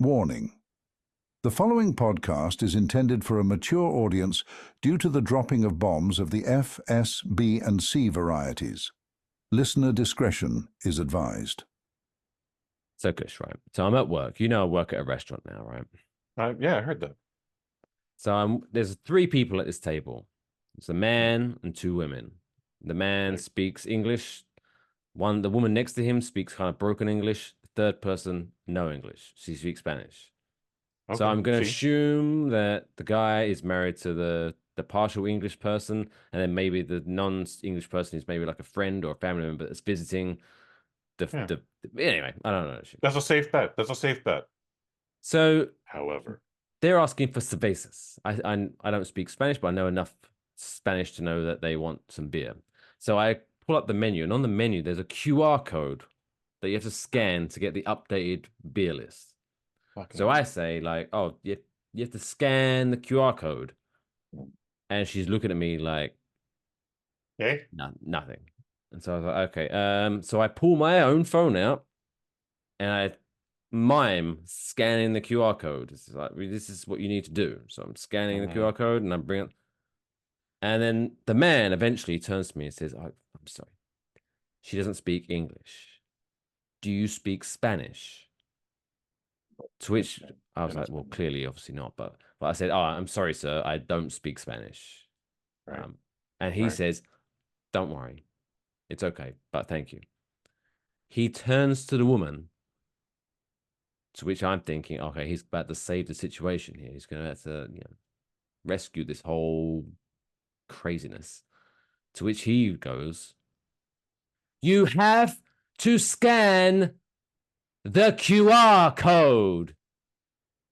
Warning. The following podcast is intended for a mature audience due to the dropping of bombs of the F, S, B, and C varieties. Listener discretion is advised. So, Kush, right? So I'm at work. You know I work at a restaurant now, right? Yeah, I heard that. So there's three people at this table. It's a man and two women. The man speaks English. The woman next to him speaks kind of broken English. The third person, no English. She speaks Spanish. Okay, so I'm going to assume that the guy is married to the partial English person, and then maybe the non-English person is maybe like a friend or a family member that's visiting. Anyway, I don't know. That's a safe bet. So, however, they're asking for cervezas. I don't speak Spanish, but I know enough Spanish to know that they want some beer. So I pull up the menu, and on the menu there's a QR code that you have to scan to get the updated beer list. So I say, like, oh, you have to scan the QR code. And she's looking at me like, hey, nothing. And so I was like, okay. So I pull my own phone out and I mime scanning the QR code. It's like, this is what you need to do. So I'm scanning the QR code and I'm bringing it. And then the man eventually turns to me and says, I'm sorry. She doesn't speak English. Do you speak Spanish? To which I was like, well, clearly, obviously not. But I said, oh, I'm sorry, sir. I don't speak Spanish. Right. And he says, don't worry. It's okay, but thank you. He turns to the woman, to which I'm thinking, okay, he's about to save the situation here. He's going to have to, rescue this whole craziness. To which he goes, you have to scan the QR code.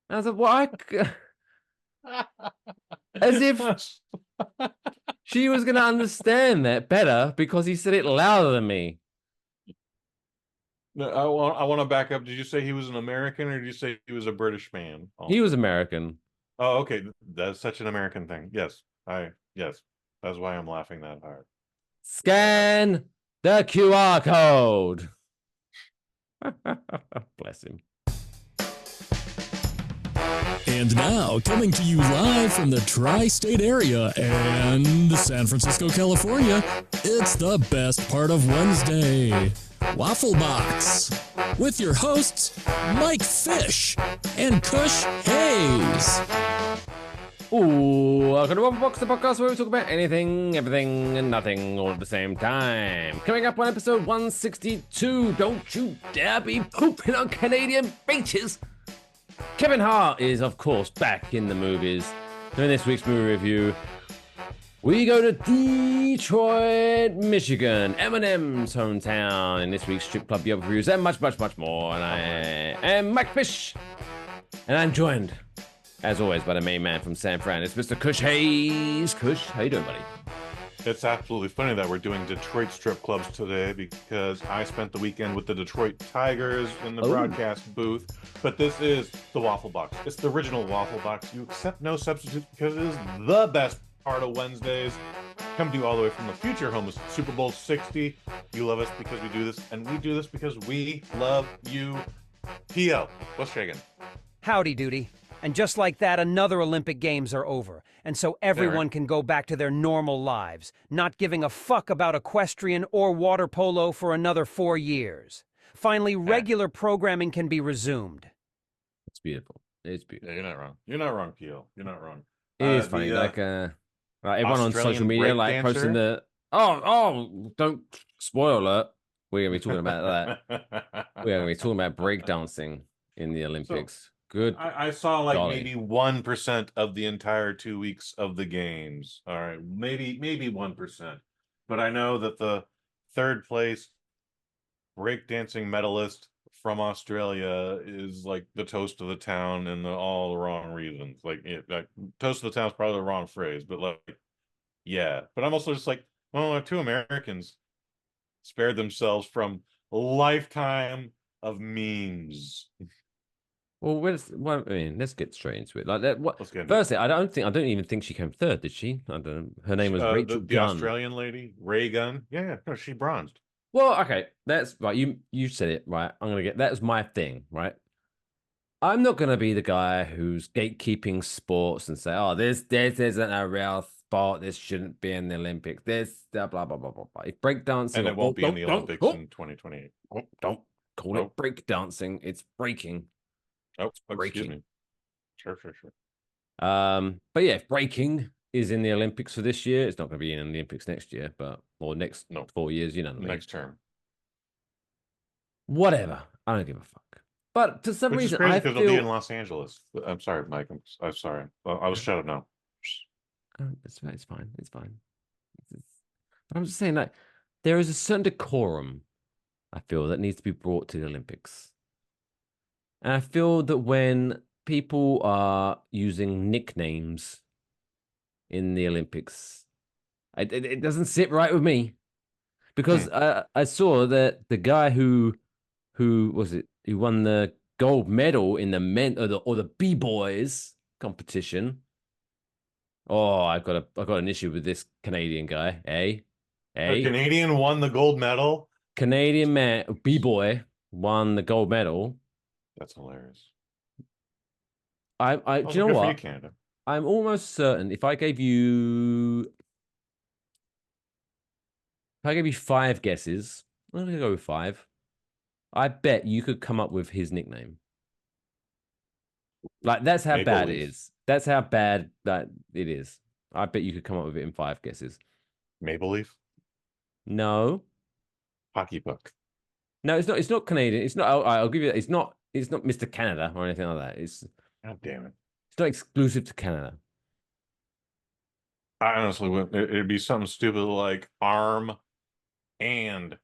And I was like, what? As if she was going to understand that better because he said it louder than me. No, I want to back up. Did you say he was an American or did you say he was a British man? Also? He was American. Oh, okay. That's such an American thing. Yes. That's why I'm laughing that hard. Scan the QR code. Bless him. And now, coming to you live from the tri-state area and San Francisco, California, it's the best part of Wednesday, Waffle Box, with your hosts, Mike Fish and Kush Hayes. Ooh, welcome to Waffle Box, the podcast where we talk about anything, everything, and nothing all at the same time. Coming up on episode 162, don't you dare be pooping on Canadian beaches. Kevin Hart is, of course, back in the movies. In this week's movie review, we go to Detroit, Michigan, Eminem's hometown, in this week's Strip Club Yelp reviews, and much, much, much more. And I am Mike Fish, and I'm joined, as always, by the main man from San Fran. It's Mr. Kush Hayes. Kush, how you doing, buddy? It's absolutely funny that we're doing Detroit strip clubs today because I spent the weekend with the Detroit Tigers in the broadcast booth. But this is the Waffle Box. It's the original Waffle Box. You accept no substitutes because it is the best part of Wednesdays. Come to you all the way from the future home of Super Bowl 60. You love us because we do this, and we do this because we love you. PL, what's shaking? Howdy doody. And just like that, another Olympic Games are over. And so everyone can go back to their normal lives, not giving a fuck about equestrian or water polo for another 4 years. Finally, regular programming can be resumed. It's beautiful. It's beautiful. Yeah, you're not wrong. You're not wrong, PL. You're not wrong. It is funny. Everyone on social media, like, posting the, don't spoil alert. We're going to be talking about that. We're going to be talking about breakdancing in the Olympics. Good. I saw like maybe 1% of the entire 2 weeks of the games. All right, maybe 1%. But I know that the third place breakdancing medalist from Australia is like the toast of the town and all the wrong reasons. Like toast of the town is probably the wrong phrase, but like, yeah. But I'm also just like, well, two Americans spared themselves from a lifetime of memes. Well, let's get straight into it. Like that. Firstly, I don't even think she came third, did she? I don't know. Her name was Rachel the Gunn. Australian lady, Ray Gunn. Yeah, no, she bronzed. Well, okay, that's right. You said it right. I'm gonna get that was my thing, right? I'm not gonna be the guy who's gatekeeping sports and say, "Oh, there's isn't a real sport. This shouldn't be in the Olympics. This blah blah blah blah blah." Blah. If breakdancing, And or, it won't be in the Olympics don't, in 2028. don't call Oh. it breakdancing. It's breaking. Oh, It's excuse breaking. me. Sure. But yeah, if breaking is in the Olympics for this year, it's not going to be in the Olympics next year, or next 4 years. You know what I mean? Next term. Whatever. I don't give a fuck. But for some Which is reason, crazy I because it'll be in feel Los Angeles. I'm sorry, Mike. I'm sorry. I was shut up now. it's fine. It's fine. But I'm just saying, like, there is a certain decorum I feel that needs to be brought to the Olympics, and I feel that when people are using nicknames in the Olympics, it doesn't sit right with me because I saw that the guy who was it who won the gold medal in the men or the B-boys competition. Oh, I got an issue with this Canadian guy. A Canadian won the gold medal. Canadian man B-boy won the gold medal. That's hilarious. Do you know what? Canada. I'm almost certain if I gave you 5 guesses, I'm gonna go with 5. I bet you could come up with his nickname. Like, that's how Maple bad Leaf. it is. That's how bad that it is. I bet you could come up with it in 5 guesses. Maple Leaf. No. Hockey puck. No, it's not. It's not Canadian. It's not. I'll give you that. It's not. It's not Mr. Canada or anything like that. God damn it. It's not exclusive to Canada. I honestly wouldn't. It'd be something stupid like arm and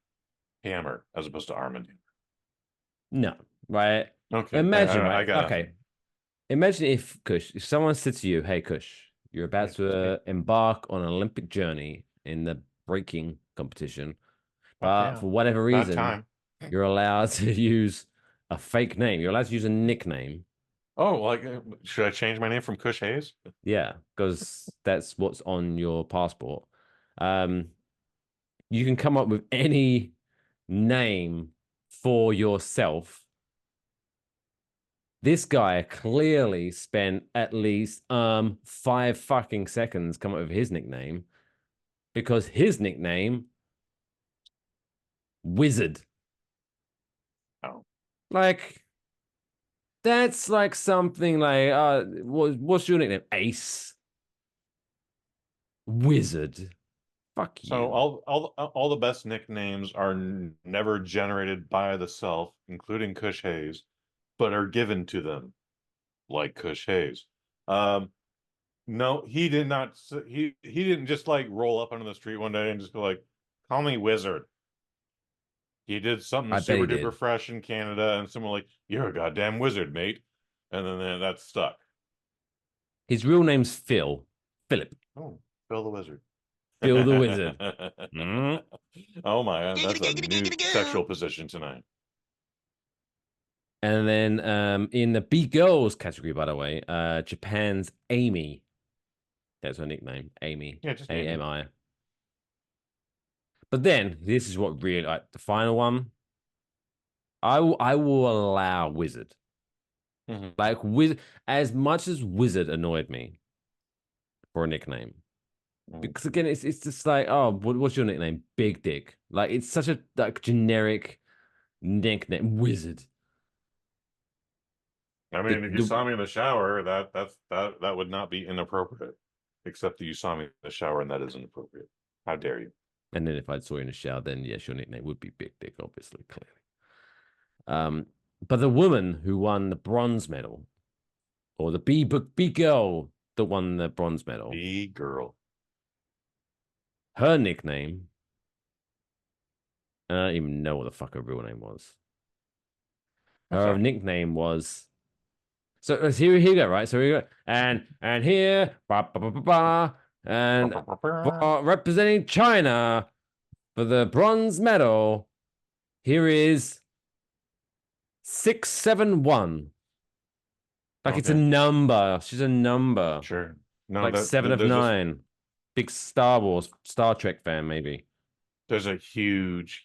hammer as opposed to arm and hammer. No, right? Okay. Imagine, I right? got Okay. Imagine if someone said to you, "Hey, Kush, you're about to embark on an Olympic journey in the breaking competition, but for whatever reason, you're allowed to use a fake name. You're allowed to use a nickname." Oh, like, should I change my name from Kush Hayes? Yeah, because that's what's on your passport. You can come up with any name for yourself. This guy clearly spent at least 5 fucking seconds coming up with his nickname, because his nickname, Wizard. Oh. Like, that's like something like, what's your nickname? Ace. Wizard. Fuck you. So all the best nicknames are never generated by the self, including Kush Hayes, but are given to them, like Kush Hayes. No, he did not. He didn't just like roll up onto the street one day and just go like, "Call me Wizard." He did something super duper fresh in Canada, and someone like, "You're a goddamn wizard, mate," and then that stuck. His real name's Phil. Philip. Oh, Phil the Wizard. Phil the Wizard. Oh my God, that's a new sexual position tonight. And then in the B-Girls category, by the way, Japan's Amy. That's her nickname, Amy. Yeah, just AMI. But then, this is what really, like, the final one. I will allow Wizard. Mm-hmm. Like, as much as Wizard annoyed me for a nickname. Because again, it's just like, oh, what's your nickname? Big Dick. Like, it's such a generic nickname. Wizard. I mean, if you saw me in the shower, that would not be inappropriate. Except that you saw me in the shower, and that is inappropriate. How dare you? And then if I saw you in the shower, then yes, your nickname would be Big Dick, obviously, clearly. But the woman who won the bronze medal, or the B girl that won the bronze medal, B girl, her nickname, and I don't even know what the fuck her real name was. Her nickname was. So here you go, right? So here you go, and here, and representing China for the bronze medal, here is 671. Like, it's a number. She's a number. Sure. No, like 7 of 9. Big Star Trek fan, maybe. There's a huge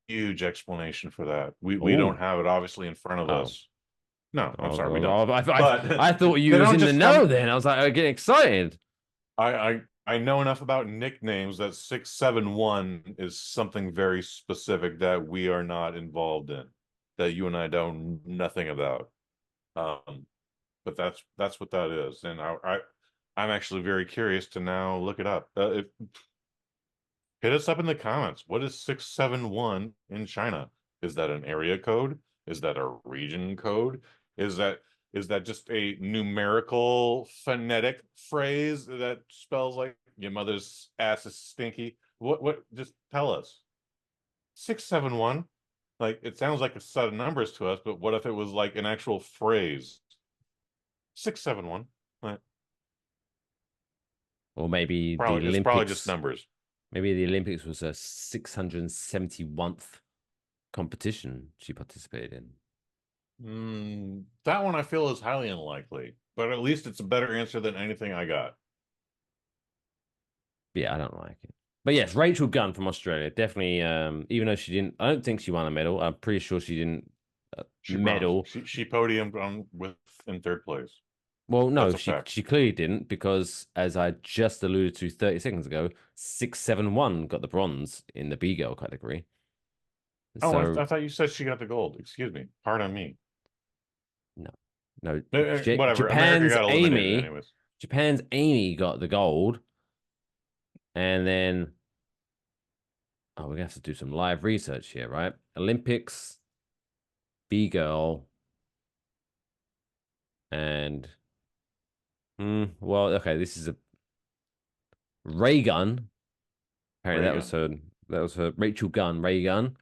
explanation for that. We don't have it obviously in front of us. No, I'm Oh, sorry, we God. don't. I thought you they was don't in the just know come- then. I was like, I'm getting excited. I know enough about nicknames that 671 is something very specific that we are not involved in, that you and I know nothing about. But that's what that is, and I'm actually very curious to now look it up. Hit us up in the comments. What is 671 in China? Is that an area code? Is that a region code? Is that just a numerical phonetic phrase that spells like your mother's ass is stinky? What just tell us. 671. Like it sounds like a set of numbers to us, but what if it was like an actual phrase? 671. Like, Or maybe it's the probably just Olympics. numbers. Maybe the Olympics was a 671th competition she participated in. That one I feel is highly unlikely, but at least it's a better answer than anything I got. Yeah, I don't like it. But yes, Rachel Gunn from Australia, definitely. Even though she didn't, I don't think she won a medal. I'm pretty sure she didn't medal. She podiumed in third place. Well, no, That's a fact. she clearly didn't because, as I just alluded to 30 seconds ago, 671 got the bronze in the B girl category. Oh, So I thought you said she got the gold. Excuse me. Pardon me. no, Whatever. America got eliminated anyways. Japan's Amy got the gold, and then we're gonna have to do some live research here, right? Olympics, B girl, and well, okay, this is a Ray Gunn. Apparently, that was her Rachel Gunn, Ray Gunn.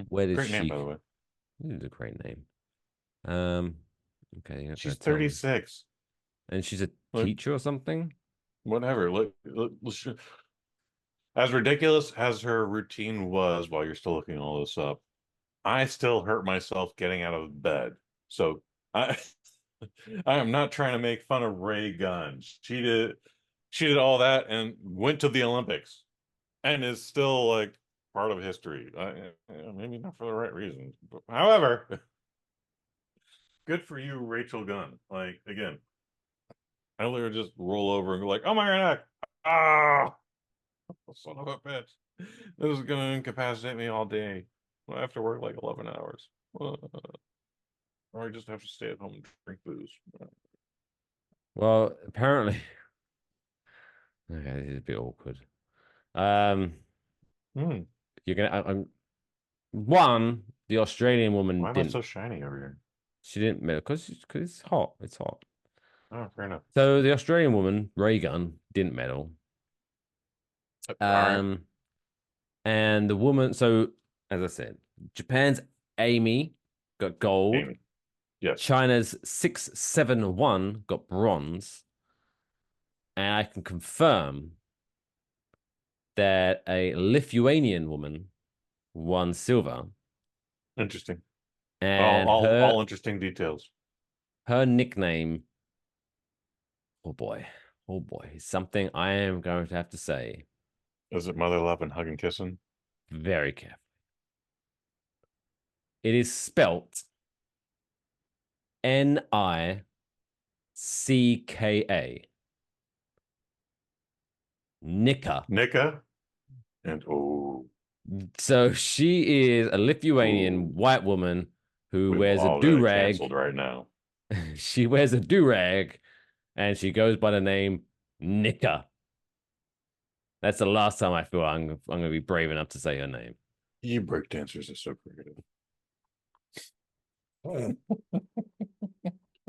Where does Great she? name, by the way. It's a great name. Okay, She's 36, and she's a teacher or something. Whatever. Look, as ridiculous as her routine was while you're still looking all this up, I still hurt myself getting out of bed. So I I am not trying to make fun of Ray Gunn. She did all that and went to the Olympics and is still like part of history. Maybe not for the right reasons. But, however, good for you, Rachel Gunn. Like again, I literally just roll over and go like, "Oh my neck! Ah, son of a bitch! This is gonna incapacitate me all day. I have to work like 11 hours, or I just have to stay at home and drink booze." Well, apparently, okay, this is a bit awkward. You're gonna. One, the Australian woman Why am I didn't. so shiny over here? She didn't medal because it's hot. It's hot. Oh, fair enough. So the Australian woman, Ray Gunn, didn't medal. Right. And the woman. So as I said, Japan's Amy got gold. Amy. Yes. China's 671 got bronze. And I can confirm that a Lithuanian woman won silver. Interesting. And all interesting details. Her nickname, oh boy, is something I am going to have to say. Is it Mother Love and Hug and Kissing? Very carefully. It is spelt Nicka. Nicka? And So she is a Lithuanian white woman who wears a do-rag. Canceled right now. She wears a do-rag and she goes by the name Nicka. That's the last time I feel I'm going to be brave enough to say her name. You breakdancers are so creative.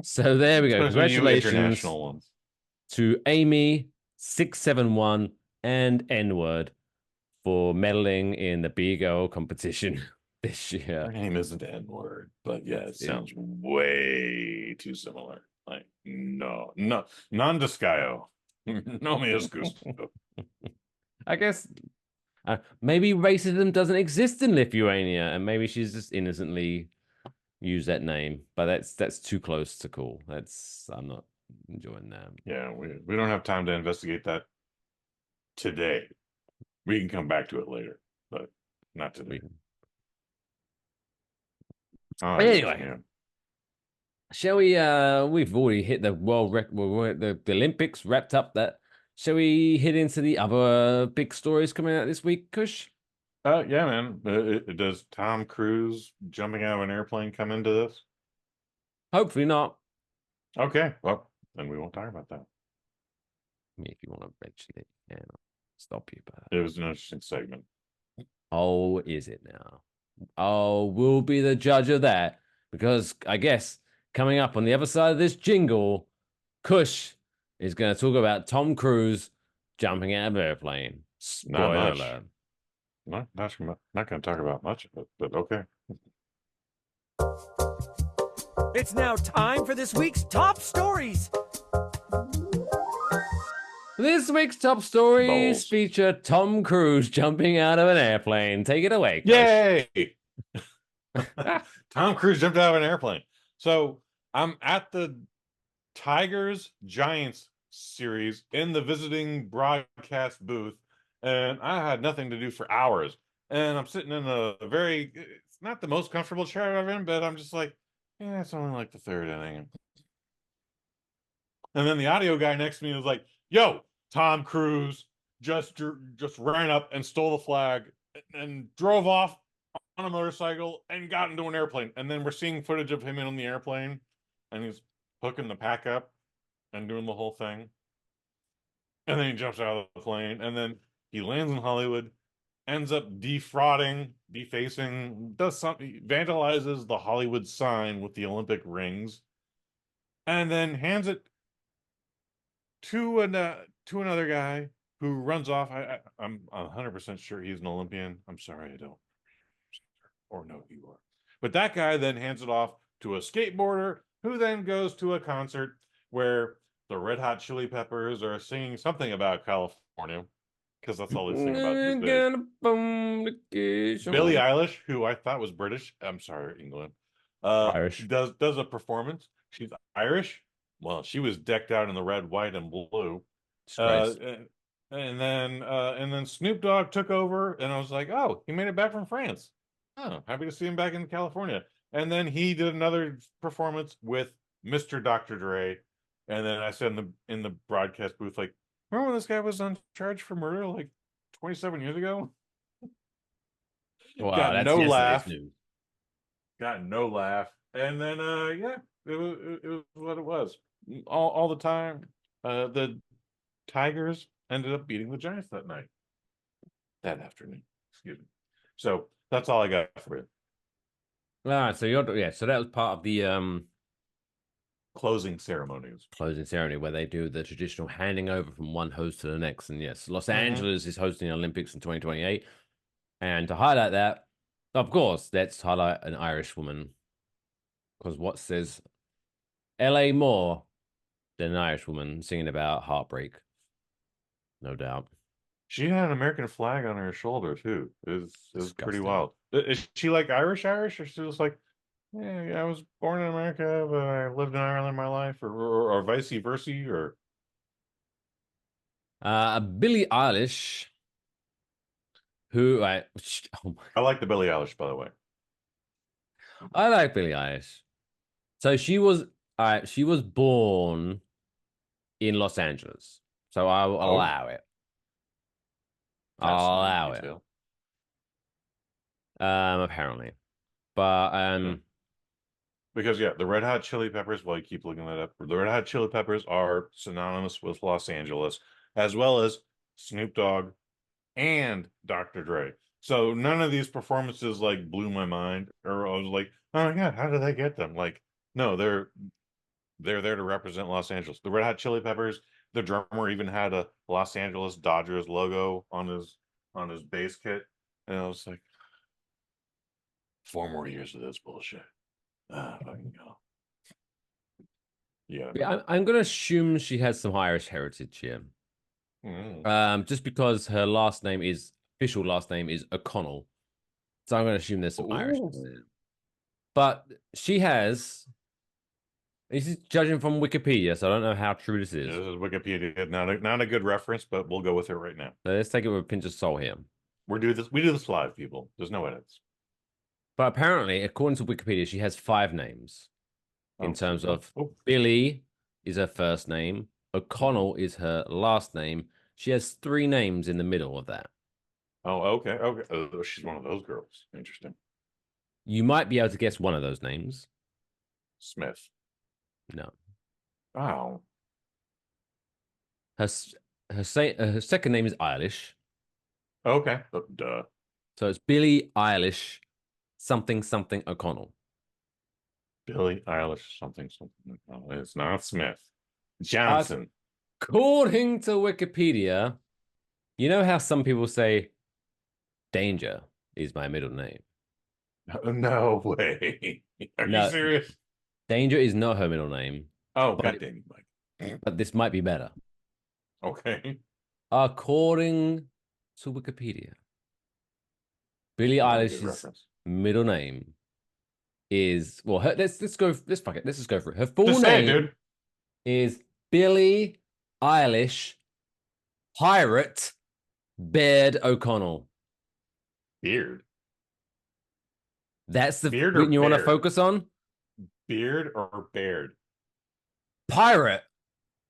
So there we go. Congratulations to Amy 671 and N-word for medaling in the B-Girl competition this year. Her name isn't N-word, but yeah, it sounds way too similar. Like, no, non-discayo. No me excuse. I guess maybe racism doesn't exist in Lithuania, and maybe she's just innocently used that name. But that's too close to call. I'm not enjoying that. Yeah, we don't have time to investigate that today. We can come back to it later, but not today. But anyway, Shall we? We've already hit the world record, the Olympics wrapped up. That shall we hit into the other big stories coming out this week, Kush? Yeah, man. Does Tom Cruise jumping out of an airplane come into this? Hopefully not. Okay, well, then we won't talk about that. I mean, if you want to mention it, yeah, I'll stop you. But It was an interesting segment. oh, is it now? Oh, we'll be the judge of that because I guess coming up on the other side of this jingle, Kush is going to talk about Tom Cruise jumping out of an airplane. Spoiler Not much. alert. Not going to talk about much of it, but okay. It's now time for this week's top stories. This week's top stories Balls. feature Tom Cruise jumping out of an airplane. Take it away, Kush. Yay! Tom Cruise jumped out of an airplane. So I'm at the Tigers Giants series in the visiting broadcast booth, and I had nothing to do for hours. And I'm sitting in it's not the most comfortable chair I've ever in, but I'm just like, yeah, it's only like the third inning. And then the audio guy next to me was like, yo, Tom Cruise just ran up and stole the flag and drove off on a motorcycle and got into an airplane. And then we're seeing footage of him on the airplane, and he's hooking the pack up and doing the whole thing. And then he jumps out of the plane, and then he lands in Hollywood, ends up defacing, does something, vandalizes the Hollywood sign with the Olympic rings, and then hands it to another guy who runs off. I'm 100% sure he's an Olympian. I'm sorry, I don't or know who you are. But that guy then hands it off to a skateboarder who then goes to a concert where the Red Hot Chili Peppers are singing something about California, because that's all they sing about these days. Billie Eilish, who I thought was British, I'm sorry, England, Irish. does a performance. She's Irish. Well, she was decked out in the red, white, and blue. And then Snoop Dogg took over, and I was like, oh, he made it back from France. Oh, happy to see him back in California. And then he did another performance with Mr. Dr. Dre. And then I said in the broadcast booth, like, remember when this guy was on charge for murder like 27 years ago? Wow, Got that's no yesterday's laugh. news. Got no laugh. And then yeah, it was what it was. All the time. The Tigers ended up beating the Giants that afternoon. Excuse me. So that's all I got for you. All right, so so that was part of the Closing ceremonies. closing ceremony where they do the traditional handing over from one host to the next. And yes, Los Mhm. Angeles is hosting the Olympics in 2028. And to highlight that, of course, let's highlight an Irish woman. Because what says LA more than an Irish woman singing about heartbreak? No doubt. She had an American flag on her shoulder too. It was pretty Disgusting. wild. Is she like Irish, or she just like, yeah, I was born in America, but I lived in Ireland my life, or vice versa, or Billie Eilish, who oh my, I like the Billie Eilish, by the way. I like Billie Eilish. So she was born in Los Angeles. So I'll allow it. I'll allow it. Apparently. But because yeah, the Red Hot Chili Peppers, well, you keep looking that up. The Red Hot Chili Peppers are synonymous with Los Angeles, as well as Snoop Dogg and Dr. Dre. So none of these performances like blew my mind, or I was like, oh my God, how did they get them? Like, no, they're there to represent Los Angeles. The Red Hot Chili Peppers, the drummer even had a Los Angeles Dodgers logo on his bass kit. And I was like, 4 more years of this bullshit. Fucking hell. Yeah. I'm gonna assume she has some Irish heritage here. Just because her official last name is O'Connell. So I'm gonna assume there's some Irish there. But she has. This is judging from Wikipedia, so I don't know how true this is. This is Wikipedia. Not a good reference, but we'll go with it right now. So let's take it with a pinch of salt here. We do this live, people. There's no edits. But apparently, according to Wikipedia, she has 5 names. in Oh, terms of oh. Billy is her first name, O'Connell is her last name. She has 3 names in the middle of that. Oh, okay. Oh, she's one of those girls. Interesting. You might be able to guess one of those names. Smith. No. Oh. Her her second name is Eilish. Okay. Duh. So it's Billie Eilish something O'Connell. Billie Eilish something. Oh, it's not Smith. Johnson. According to Wikipedia, you know how some people say Danger is my middle name? No way. Are you serious? Danger is not her middle name. Oh, goddamn you, Mike. But this might be better. Okay. According to Wikipedia, Billie Eilish's middle name is let's fuck it. Let's just go for it. Her full name is Billie Eilish Pirate Baird O'Connell. Beard. That's the Beard you want to focus on? Beard or Baird? Pirate.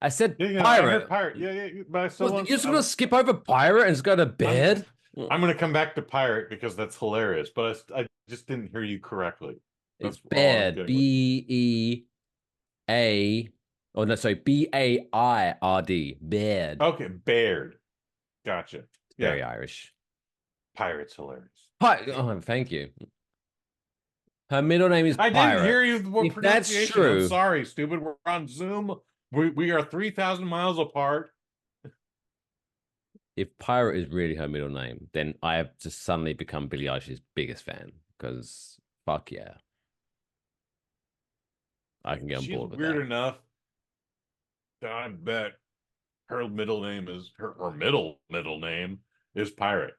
I said pirate. I heard pirate. Yeah. But you're just gonna skip over pirate and just go to Baird? I'm gonna come back to pirate because that's hilarious, but I just didn't hear you correctly. It's Baird. B-E-A. Oh no, sorry, B-A-I-R-D. Baird. Okay, Baird. Gotcha. Very Irish. Pirate's hilarious. Oh, thank you. Her middle name is Pirate. I didn't hear you. If that's true, I'm sorry, stupid. We're on Zoom. We are 3,000 miles apart. If Pirate is really her middle name, then I have just suddenly become Billie Eilish's biggest fan because fuck yeah. I can get on board with that. Weird enough. I bet her middle name is her middle name is Pirate.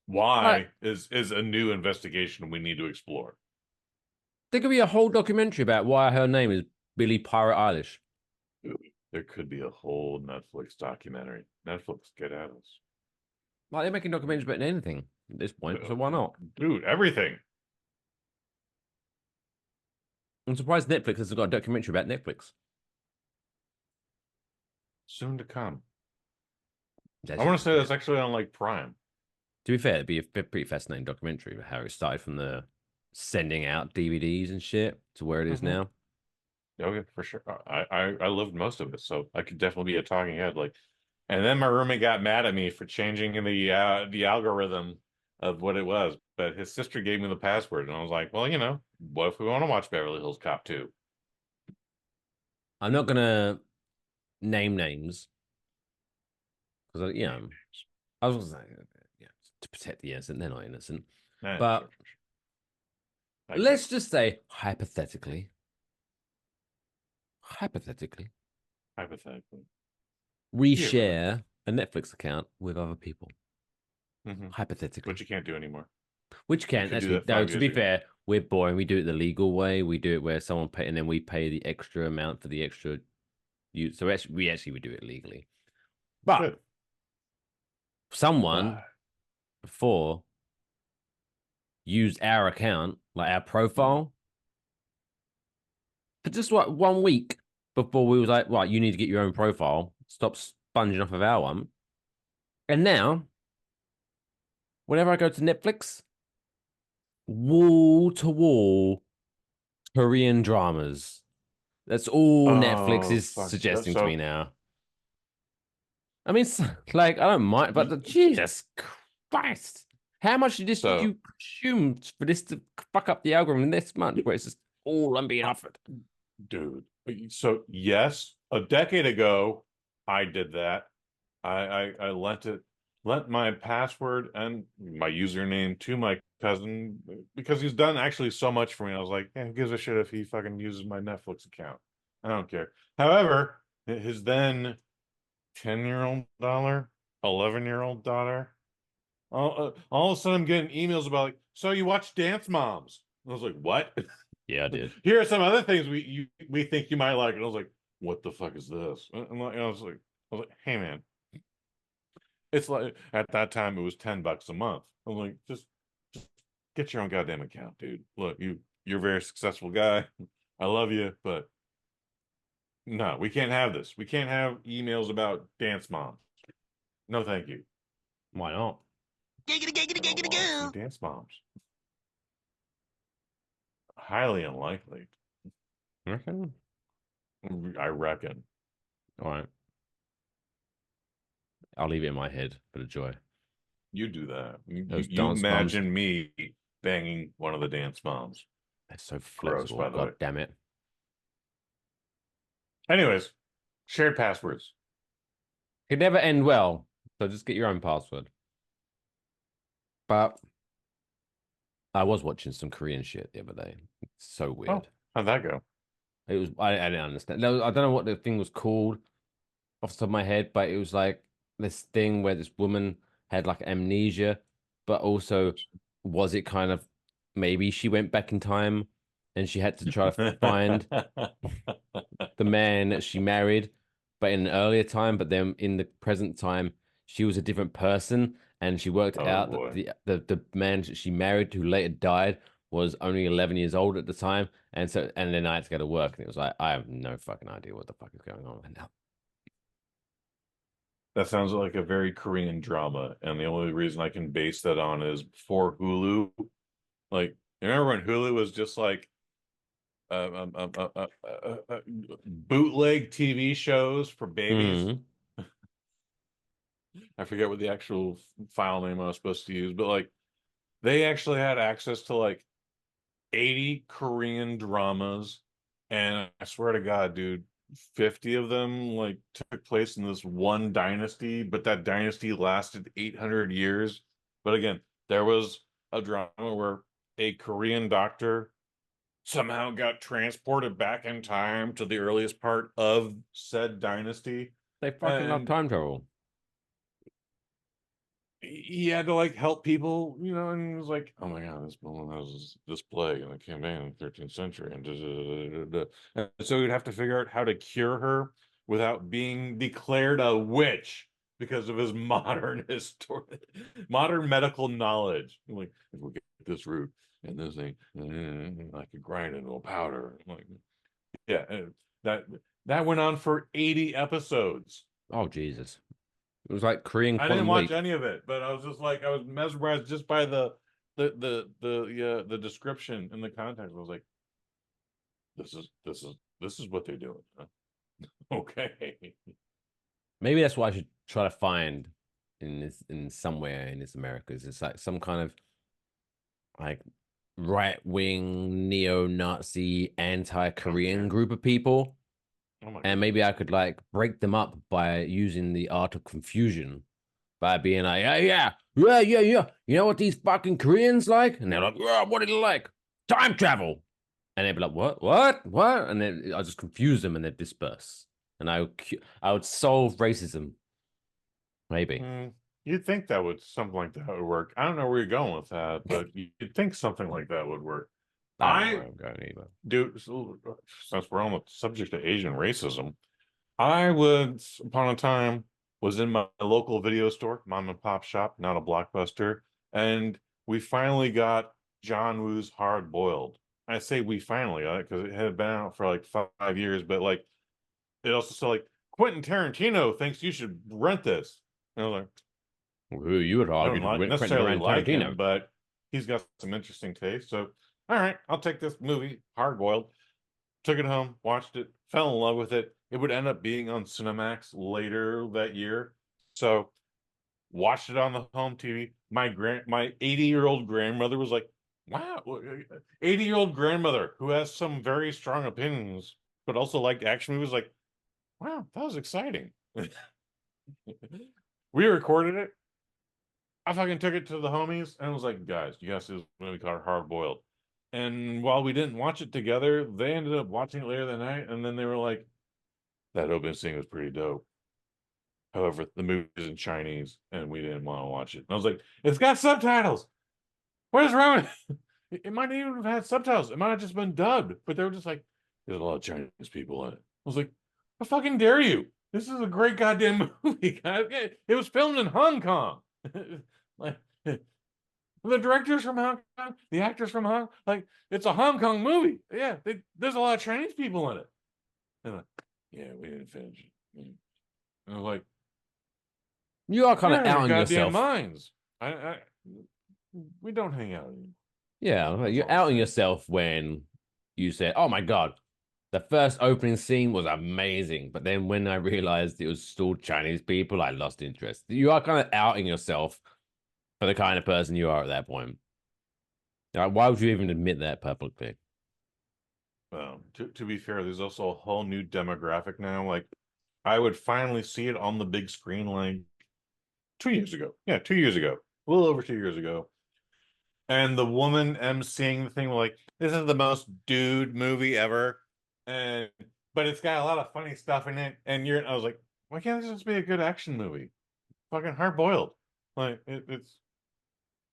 Why is a new investigation we need to explore. There could be a whole documentary about why her name is Billie Pirate Eilish. There could be a whole Netflix documentary. Netflix, get at us. Like, they're making documentaries about anything at this point, so why not? Dude, everything. I'm surprised Netflix hasn't got a documentary about Netflix. Soon to come. I want to say that's actually on like Prime. To be fair, it'd be a pretty fascinating documentary how it started from the sending out DVDs and shit to where it is now. Oh yeah, for sure. I loved most of it, so I could definitely be a talking head. Like, and then my roommate got mad at me for changing the algorithm of what it was, but his sister gave me the password, and I was like, well, what if we want to watch Beverly Hills Cop 2? I'm not gonna name names because I was gonna say to protect the innocent, they're not innocent. But sure. Let's just say hypothetically, we share a Netflix account with other people. Hypothetically, which you can't do anymore. Which can't actually. No, to be fair, we're boring. We do it the legal way. We do it where someone pay, and then we pay the extra amount for the extra use. So we do it legally. But someone before used our account, like our profile, for just like 1 week before we was like, right, you need to get your own profile. Stop sponging off of our one. And now, whenever I go to Netflix, wall to wall Korean dramas. That's all Netflix is suggesting to me now. I mean, like, I don't mind, but Jesus Christ. How much did you consume for this to fuck up the algorithm this month where it's just all I'm being offered? Dude. So, yes, a decade ago, I did that. I lent my password and my username to my cousin because he's done actually so much for me. I was like, who gives a shit if he fucking uses my Netflix account? I don't care. However, his then 10-year-old daughter, 11-year-old daughter, all of a sudden I'm getting emails about like, so you watch Dance Moms? I was like, what? Yeah, I did. Here are some other things we think you might like. And I was like, what the fuck is this? I was like, hey man, it's like at that time it was $10 a month. I'm like, just get your own goddamn account, dude. Look, you're a very successful guy. I love you, but no, we can't have this. We can't have emails about dance moms. No, thank you. Why not? I don't want to see dance moms. Highly unlikely. You reckon? I reckon. All right. I'll leave it in my head for the joy. You do that. Those You dance imagine me banging one of the dance moms. It's so Gross, flexible. by the way. God damn it. Anyways, shared passwords. It never end well, so just get your own password. But I was watching some Korean shit the other day. It's so weird. Oh, how'd that go? It was I didn't understand. No, I don't know what the thing was called off the top of my head, but it was like this thing where this woman had like amnesia, but also was it kind of maybe she went back in time and she had to try to find the man that she married, but in an earlier time, but then in the present time, she was a different person, and she worked out boy. that the man that she married, who later died, was only 11 years old at the time, and then I had to go to work, and it was like I have no fucking idea what the fuck is going on right now. That sounds like a very Korean drama, and the only reason I can base that on is before Hulu. Like, you remember when Hulu was just like bootleg TV shows for babies? Mhm. I forget what the actual file name I was supposed to use, but like they actually had access to like 80 Korean dramas, and I swear to God, dude, 50 of them like took place in this one dynasty, but that dynasty lasted 800 years. But again, there was a drama where a Korean doctor somehow got transported back in time to the earliest part of said dynasty. They fucking love And time travel. he had to like help people, you know, and he was like, "Oh my God, this woman has this plague and it came in the 13th century," and, and so he'd have to figure out how to cure her without being declared a witch because of his modern medical knowledge. Like, if we get this root and this thing, I could grind it into a powder. Like, yeah, that went on for 80 episodes. Oh Jesus. It was like Korean I didn't Quantum watch Leap. any of it, but I was just like, I was mesmerized just by the description and the context. I was like, this is what they're doing. Huh? Okay. Maybe that's what I should try to find in somewhere in this Americas. It's like some kind of like right wing neo-Nazi anti-Korean group of people. Oh my And God. maybe I could like break them up by using the art of confusion, by being like, yeah. You know what these fucking Koreans like? And they're like, yeah, what do you like? Time travel. And they'd be like, what? And then I just confuse them and they'd disperse. And I would solve racism. Maybe. You'd think that would something like that would work. I don't know where you're going with that, but you'd think something like that would work. I don't know where I'm going either. Dude, since we're on the subject of Asian racism, I was upon a time was in my local video store, mom and pop shop, not a Blockbuster, and we finally got John Woo's Hard Boiled. I say we finally got it because it had been out for like 5 years, but like it also said like Quentin Tarantino thinks you should rent this. And I was like, Who you would I argue don't Quentin necessarily like Tarantino. him, but he's got some interesting taste. So, all right, I'll take this movie, Hard Boiled. Took it home, watched it, fell in love with it. It would end up being on Cinemax later that year. So watched it on the home TV. My 80-year-old grandmother was like, wow, 80-year-old grandmother who has some very strong opinions, but also liked action movies, like, wow, that was exciting. We recorded it. I fucking took it to the homies and was like, guys, you guys see this movie called Hard Boiled. And while we didn't watch it together, they ended up watching it later that night, and then they were like, that opening scene was pretty dope. However, the movie is in Chinese, and we didn't want to watch it. And I was like, it's got subtitles. What is wrong with it? It might not even have had subtitles. It might have just been dubbed, but they were just like, there's a lot of Chinese people in it. I was like, how fucking dare you? This is a great goddamn movie, guys. It was filmed in Hong Kong. like The director's from Hong Kong, the actors from Hong Kong. Like, it's a Hong Kong movie. Yeah, there's a lot of Chinese people in it. They're like, yeah, we didn't finish it. And I was like, You are kind of yeah, out your on goddamn yourself. minds. We don't hang out anymore. Yeah, you're out on yourself when you said, "Oh my god, the first opening scene was amazing," but then when I realized it was still Chinese people, I lost interest. You are kind of outing yourself for the kind of person you are at that point. Like, why would you even admit that publicly? To be fair, there's also a whole new demographic now. Like, I would finally see it on the big screen like 2 years ago. Yeah, 2 years ago. A little over 2 years ago. And the woman emceeing the thing like, this is the most dude movie ever. But it's got a lot of funny stuff in it. And I was like, why can't this just be a good action movie? Fucking hard boiled. Like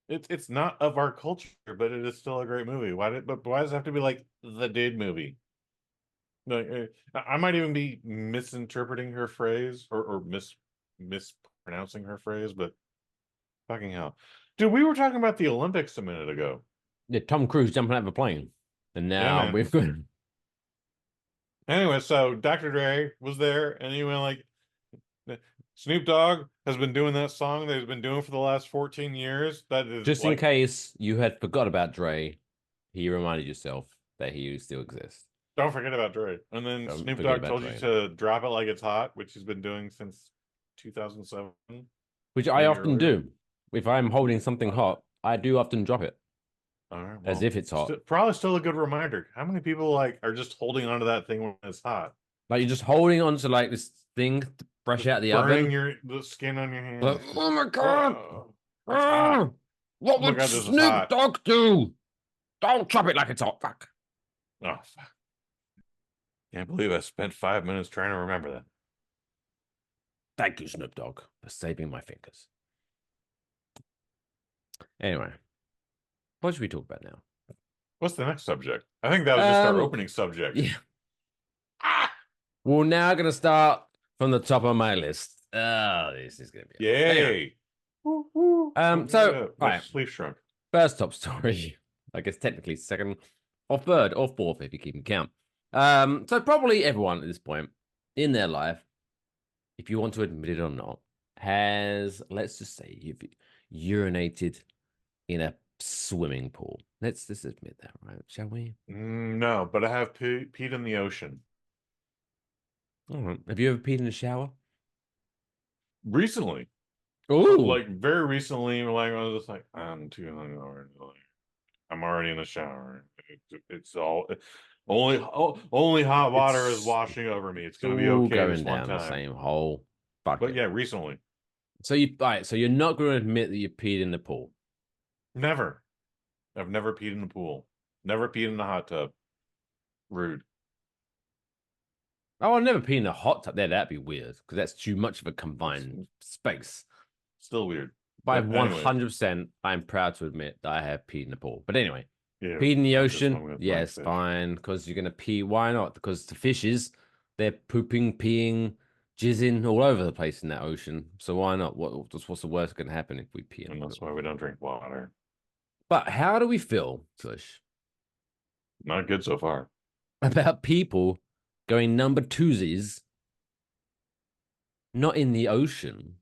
it's not of our culture, but it is still a great movie. Why does it have to be like the dude movie? Like, I might even be misinterpreting her phrase or mispronouncing her phrase, but fucking hell. Dude, we were talking about the Olympics a minute ago. Yeah, Tom Cruise jumping out of a plane, and now man. we've got. Anyway, so Dr. Dre was there, and he went like, Snoop Dogg has been doing that song that he's been doing for the last 14 years. That is Just like, in case you had forgot about Dre, he reminded yourself that he still exists. don't forget about Dre. And then Don't Snoop forget Dogg about told Dre. you to drop it like it's hot, which he's been doing since 2007. Which I Maybe often earlier. do. If I'm holding something hot, I do often drop it. All right, As if it's hot. Probably still a good reminder. How many people like are just holding onto that thing when it's hot? Like you're just holding on to like this thing to fresh out the burning oven. the skin on your hands. Like, oh my god! It's hot. What Oh my would God, this is Snoop hot. Dogg do? Don't drop it like it's hot. Fuck. Oh, fuck. Can't believe I spent 5 minutes trying to remember that. Thank you, Snoop Dogg, for saving my fingers. Anyway, what should we talk about now? What's the next subject? I think that was just our opening subject. Yeah. We're now going to start from the top of my list. Oh, this is going to be... Yay! Anyway. So, all right. Sleep shrunk. First top story. I guess technically second or third or fourth if you keep count. So probably everyone at this point in their life, if you want to admit it or not, has, let's just say, you've urinated in a swimming pool. Let's just admit that, right? Shall we? No, but I have peed in the ocean. All right. Have you ever peed in a shower? Recently. Oh, like very recently, like I was just like, I'm too hungover. Like, I'm already in the shower. It's all only hot water is washing over me. It's gonna be okay going this one down the time. same hole. Fuck But it. yeah, recently. So you, all right, so you're not going to admit that you peed in the pool? Never. I've never peed in the pool. Never peed in the hot tub. Rude. Oh, I'll never pee in the hot tub. There, that'd be weird because that's too much of a combined space. Still weird. But But 100%, I'm proud to admit that I have peed in the pool. But anyway, yeah, peed in the that's just one ocean, with yes, fish. fine, because you're going to pee. Why not? Because the fishes, they're pooping, peeing, jizzing all over the place in that ocean. So why not? What's the worst going to happen if we pee in And the that's pool? why we don't drink water. But how do we feel, Kush, Not good so far. about people going number twosies, not in the ocean,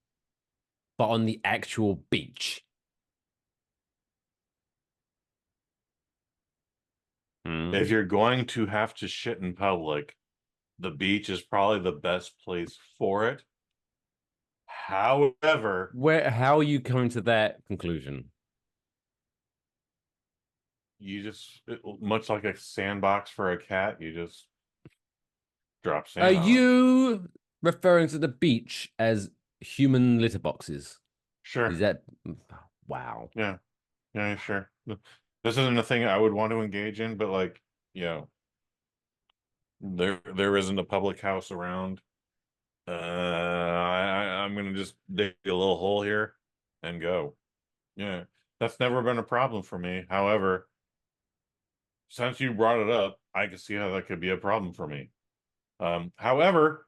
but on the actual beach? If you're going to have to shit in public, the beach is probably the best place for it. However, How are you coming to that conclusion? you just, much like a sandbox for a cat, you just drop Are sand on it. you referring to the beach as human litter boxes? Sure. Is that... Wow. Yeah, sure. This isn't a thing I would want to engage in, but like, you know, there isn't a public house around. I'm gonna just dig a little hole here and go. Yeah, that's never been a problem for me. However, since you brought it up, I can see how that could be a problem for me. However,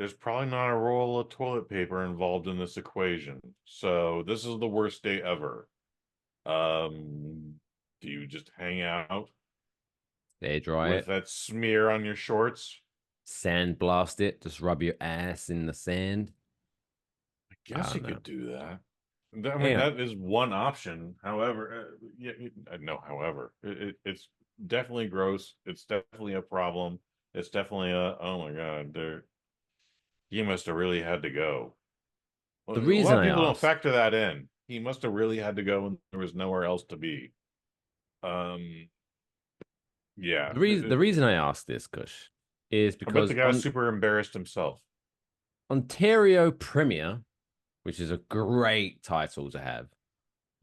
there's probably not a roll of toilet paper involved in this equation. So this is the worst day ever. Do you just hang out Air dry with it, that smear on your shorts? sand blast it, just rub your ass in the sand. I guess you don't know. could do that. I mean, Yeah. that is one option. However, however, it's definitely gross. It's definitely a problem. It's definitely oh my God, he must have really had to go. The A reason lot of I people don't asked, factor that in. He must have really had to go and there was nowhere else to be. Yeah. the reason I asked this, Kush, is I bet because the guy was super embarrassed himself. Ontario Premier, which is a great title to have.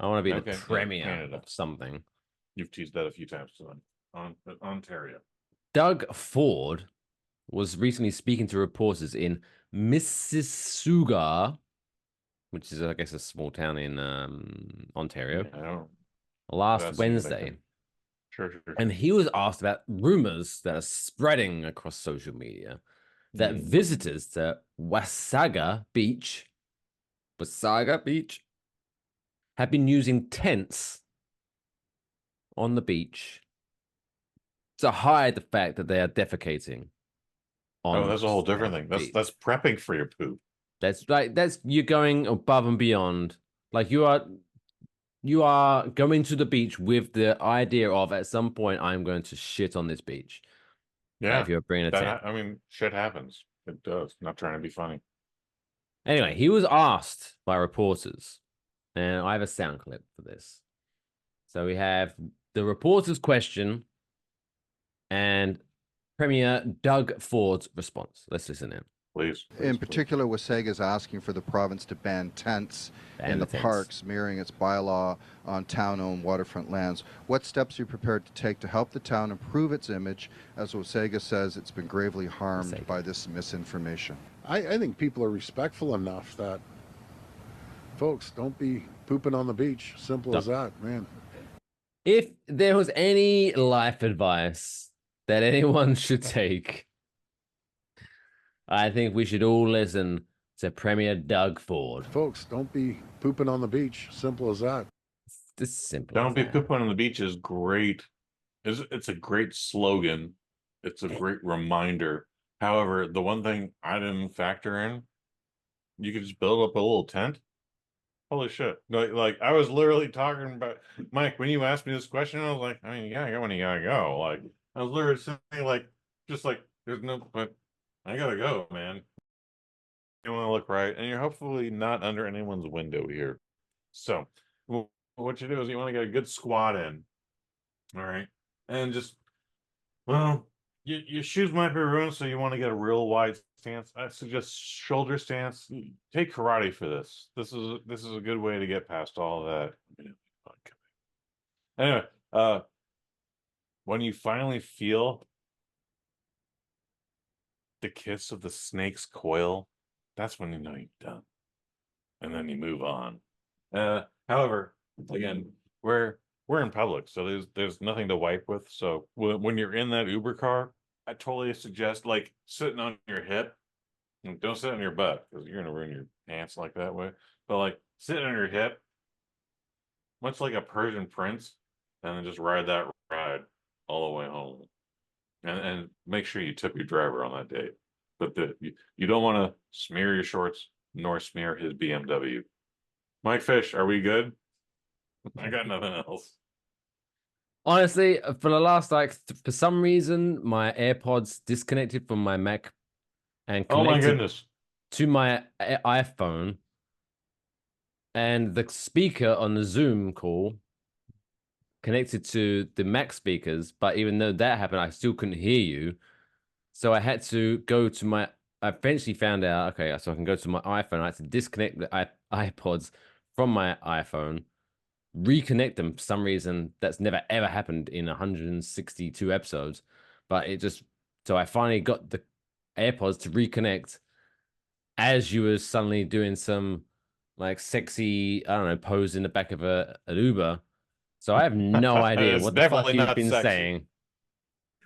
I want to be Okay, the yeah, premier Canada. of something. You've teased that a few times on Ontario. Doug Ford was recently speaking to reporters in Mississauga, which is, I guess, a small town in Ontario, I don't. last That's Wednesday. significant. Sure. And he was asked about rumors that are spreading across social media that visitors to Wasaga Beach have been using tents on the beach to hide the fact that they are defecating on Oh, that's a whole different said thing. beach. That's prepping for your poop. That's you're going above and beyond. Like you are going to the beach with the idea of at some point I'm going to shit on this beach. Yeah, if you're bringing a tent. I mean, shit happens. It does. Not trying to be funny. Anyway, he was asked by reporters, and I have a sound clip for this. So we have the reporter's question and Premier Doug Ford's response. Let's listen in. Please. In particular, Wasaga is asking for the province to ban tents in the parks, mirroring its bylaw on town-owned waterfront lands. What steps are you prepared to take to help the town improve its image, as Wasaga says it's been gravely harmed by this misinformation? I think people are respectful enough that, folks, don't be pooping on the beach. Simple as that, man. If there was any life advice that anyone should take, I think we should all listen to Premier Doug Ford. Folks, don't be pooping on the beach. Simple as that. It's simple. Don't be pooping on the beach is great. It's a great slogan. It's a great reminder. However, the one thing I didn't factor in, you could just build up a little tent. Holy shit. Like I was literally talking about, Mike, when you asked me this question, I was like, I mean, you gotta go when you gotta go. Like, I was literally saying, like, just like, there's no, but I gotta go, man. You want to look right, and you're hopefully not under anyone's window here. So, what you do is you want to get a good squat in. All right. And just, well, your shoes might be ruined, so you want to get a real wide stance. I suggest shoulder stance. Take karate for this. This is a good way to get past all of that. Anyway, when you finally feel the kiss of the snake's coil, that's when you know you've done. And then you move on. However, again, we're in public, so there's nothing to wipe with. So when you're in that Uber car, I totally suggest like sitting on your hip. And don't sit on your butt because you're gonna ruin your pants like that way. But like sit on your hip, much like a Persian prince, and then just ride that ride all the way home. And make sure you tip your driver on that date. But you don't want to smear your shorts nor smear his BMW. Mike Fish, are we good? I got nothing else. Honestly, for the last for some reason, my AirPods disconnected from my Mac and Oh my connected goodness. to my iPhone, and the speaker on the Zoom call connected to the Mac speakers. But even though that happened, I still couldn't hear you. So I had to go to my. I eventually found out. Okay, so I can go to my iPhone. I had to disconnect the iPods from my iPhone, reconnect them for some reason. That's never ever happened in 162 episodes, but it just. So I finally got the AirPods to reconnect as you were suddenly doing some like sexy, I don't know, pose in the back of an Uber. So I have no idea It's what the fuck definitely you've not been sexy. saying.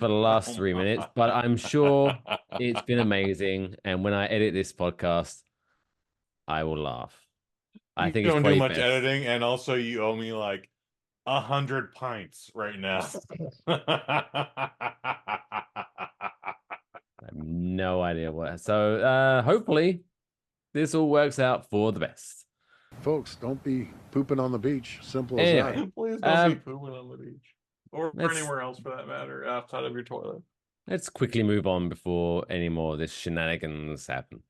for the last 3 minutes, but I'm sure it's been amazing. And when I edit this podcast, I will laugh. I think it's don't do probably much best. editing, and also you owe me like 100 pints right now. I have no idea what. So hopefully this all works out for the best. Folks, don't be pooping on the beach. Simple as Anyway, that. Please don't be pooping on the beach. Or let's- anywhere else for that matter, outside of your toilet. Let's quickly move on before any more of this shenanigans happen.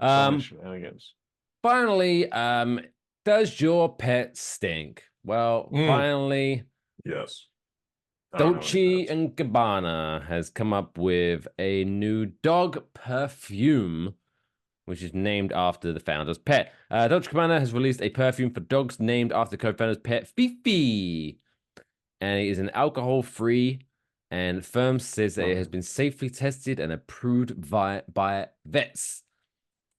So many shenanigans. Finally, does your pet stink? Well, finally, Yes. I don't have any Dolce pets. and Gabbana has come up with a new dog perfume, which is named after the founder's pet. Dolce & Gabbana has released a perfume for dogs named after the co-founder's pet, Fifi. And it is an alcohol-free, and firm says that it has been safely tested and approved by vets.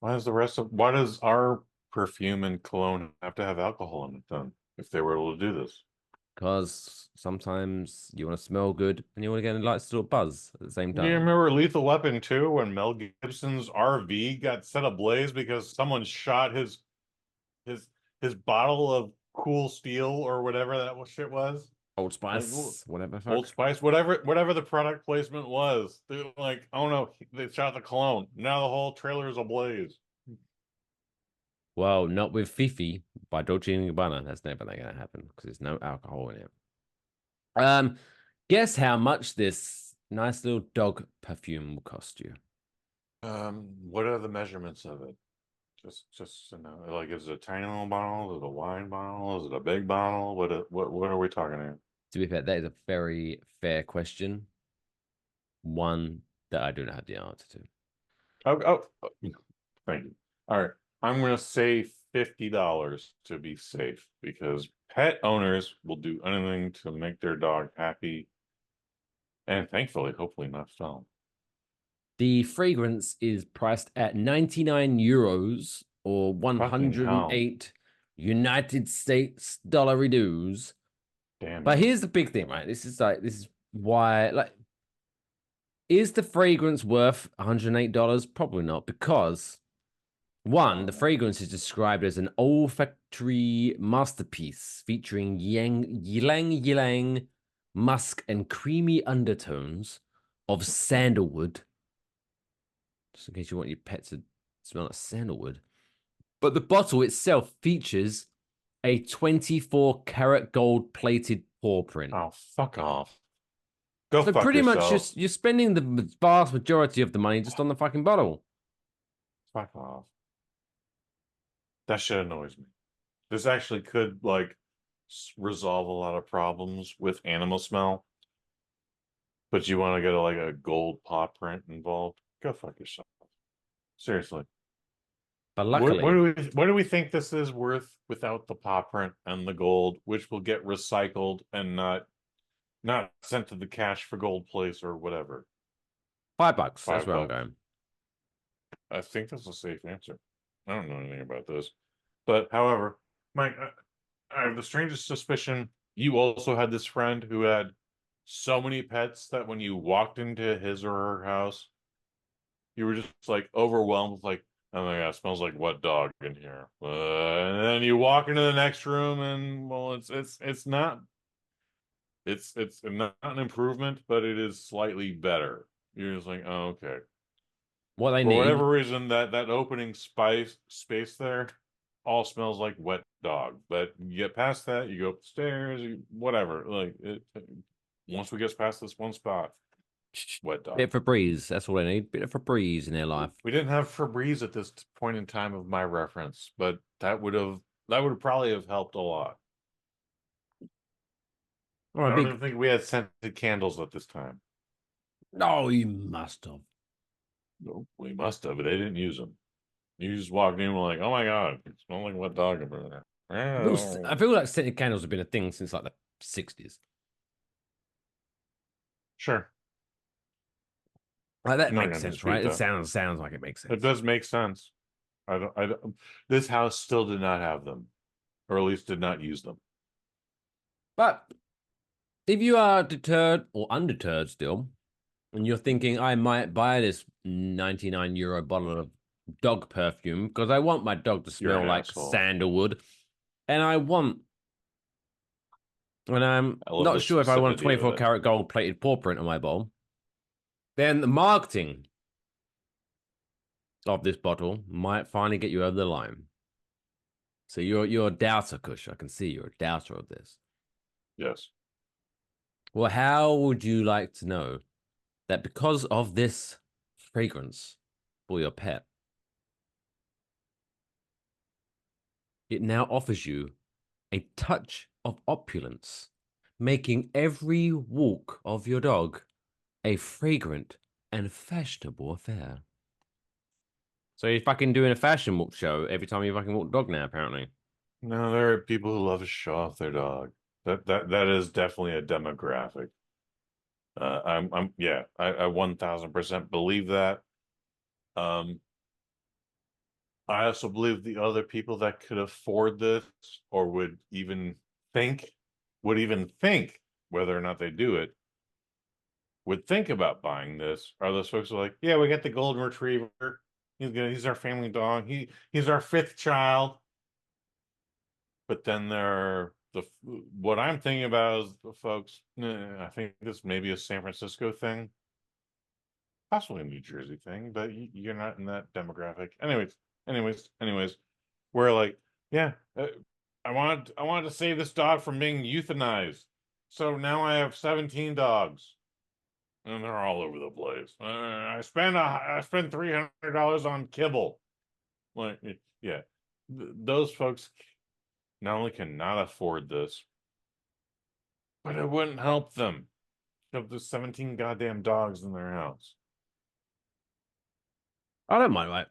Why does our perfume and cologne have to have alcohol in it then? If they were able to do this. Because sometimes you want to smell good and you want to get a nice little buzz at the same Do you time. remember Lethal Weapon 2 when Mel Gibson's RV got set ablaze because someone shot his bottle of Cool Steel or whatever that shit was? Old Spice, whatever. Old Spice, whatever the product placement was. They're like, oh no, they shot the cologne. Now the whole trailer is ablaze. Well, not with Fifi by Dolce & Gabbana. That's never going to happen because there's no alcohol in it. Guess how much this nice little dog perfume will cost you? What are the measurements of it? Just like, is it a tiny little bottle? Is it a wine bottle? Is it a big bottle? What are we talking here? To be fair, that is a very fair question. One that I do not have the answer to. Oh, thank you. All right. I'm going to say $50 to be safe because pet owners will do anything to make their dog happy and thankfully, hopefully not stall. The fragrance is priced at 99 euros or 108 United States dollar dues. Damn. But here's the big thing, right? This is why, like, is the fragrance worth $108? Probably not, because one, the fragrance is described as an olfactory masterpiece featuring ylang musk and creamy undertones of sandalwood. Just in case you want your pet to smell like sandalwood. But the bottle itself features a 24-karat gold-plated paw print. Oh, fuck off. Go So fuck pretty yourself. much you're spending the vast majority of the money just on the fucking bottle. Fuck off. That shit annoys me. This actually could like resolve a lot of problems with animal smell. But you want to get a gold paw print involved? Go fuck yourself. Seriously. But luckily, what do we think this is worth without the paw print and the gold, which will get recycled and not sent to the cash for gold place or whatever? $5. That's $5. where I'm going. I think that's a safe answer. I don't know anything about this. But however, Mike, I have the strangest suspicion you also had this friend who had so many pets that when you walked into his or her house, you were just like overwhelmed with like, oh my god, it smells like wet dog in here. And then you walk into the next room and well, it's not an improvement, but it is slightly better. You're just like, oh, okay. What they For need, whatever reason, that opening space there all smells like wet dog. But you get past that, you go upstairs, whatever. Like once we get past this one spot, wet dog. bit of Febreze. That's all they need. Bit of Febreze in their life. We didn't have Febreze at this point in time of my reference, but that would probably have helped a lot. Or I a don't big. even think we had scented candles at this time. No, you must have. No, we must have, but they didn't use them. You just walked in and were like, oh my god, it smells like wet dog over there. I feel like scented candles have been a thing since like the 60s. Sure. Like that I'm not makes gonna sense, right? dispute It sounds like it makes sense. It does make sense. I don't, this house still did not have them, or at least did not use them. But if you are deterred or undeterred still and you're thinking, I might buy this 99 euro bottle of dog perfume because I want my dog to You're smell an like asshole. sandalwood, and I'm I love not the sure if I want a specificity of 24 it. karat gold plated paw print on my bowl, then the marketing of this bottle might finally get you over the line. So you're a doubter, Kush. I can see you're a doubter of this. Yes. Well, how would you like to know that because of this fragrance for your pet, it now offers you a touch of opulence, making every walk of your dog a fragrant and fashionable affair. So you're fucking doing a fashion walk show every time you fucking walk the dog now, apparently. No, there are people who love to show off their dog. That is definitely a demographic. Yeah, I 1000% believe that. Um, I also believe the other people that could afford this or would even think whether or not they do it would think about buying this are those folks who are like, yeah, we got the golden retriever. He's our family dog. He's our fifth child. But then what I'm thinking about is the folks. I think this may be a San Francisco thing, possibly a New Jersey thing, but you're not in that demographic. Anyways, we're like, yeah, I wanted to save this dog from being euthanized, so now I have 17 dogs, and they're all over the place. I spend $300 on kibble. Like, yeah, those folks not only cannot afford this, but it wouldn't help them. Have the 17 goddamn dogs in their house. I don't mind, right?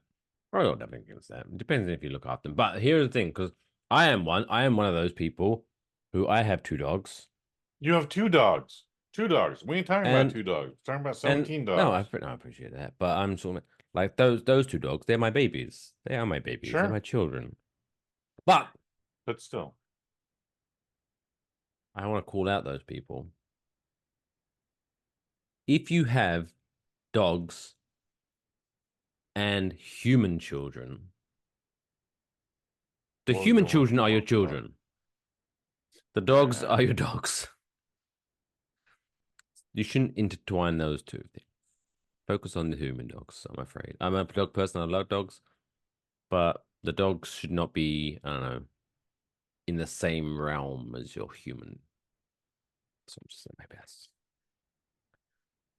I don't have anything against that. It depends if you look after them. But here's the thing, because I am one of those people who I have 2 dogs. You have 2 dogs. 2 dogs. We ain't talking about And 2 dogs. We're talking about and 17 no, dogs. I appreciate that. But I'm sort of like those 2 dogs, they're my babies. They are my babies. They're Sure. my children. But Still. I want to call out those people. If you have dogs and human children, the Well, human you children are your want- children. The dogs Yeah. are your dogs. You shouldn't intertwine those two things. Focus on the human dogs, I'm afraid. I'm a dog person, I love dogs, but the dogs should not be, I don't know, in the same realm as your human. So I'm just saying my best.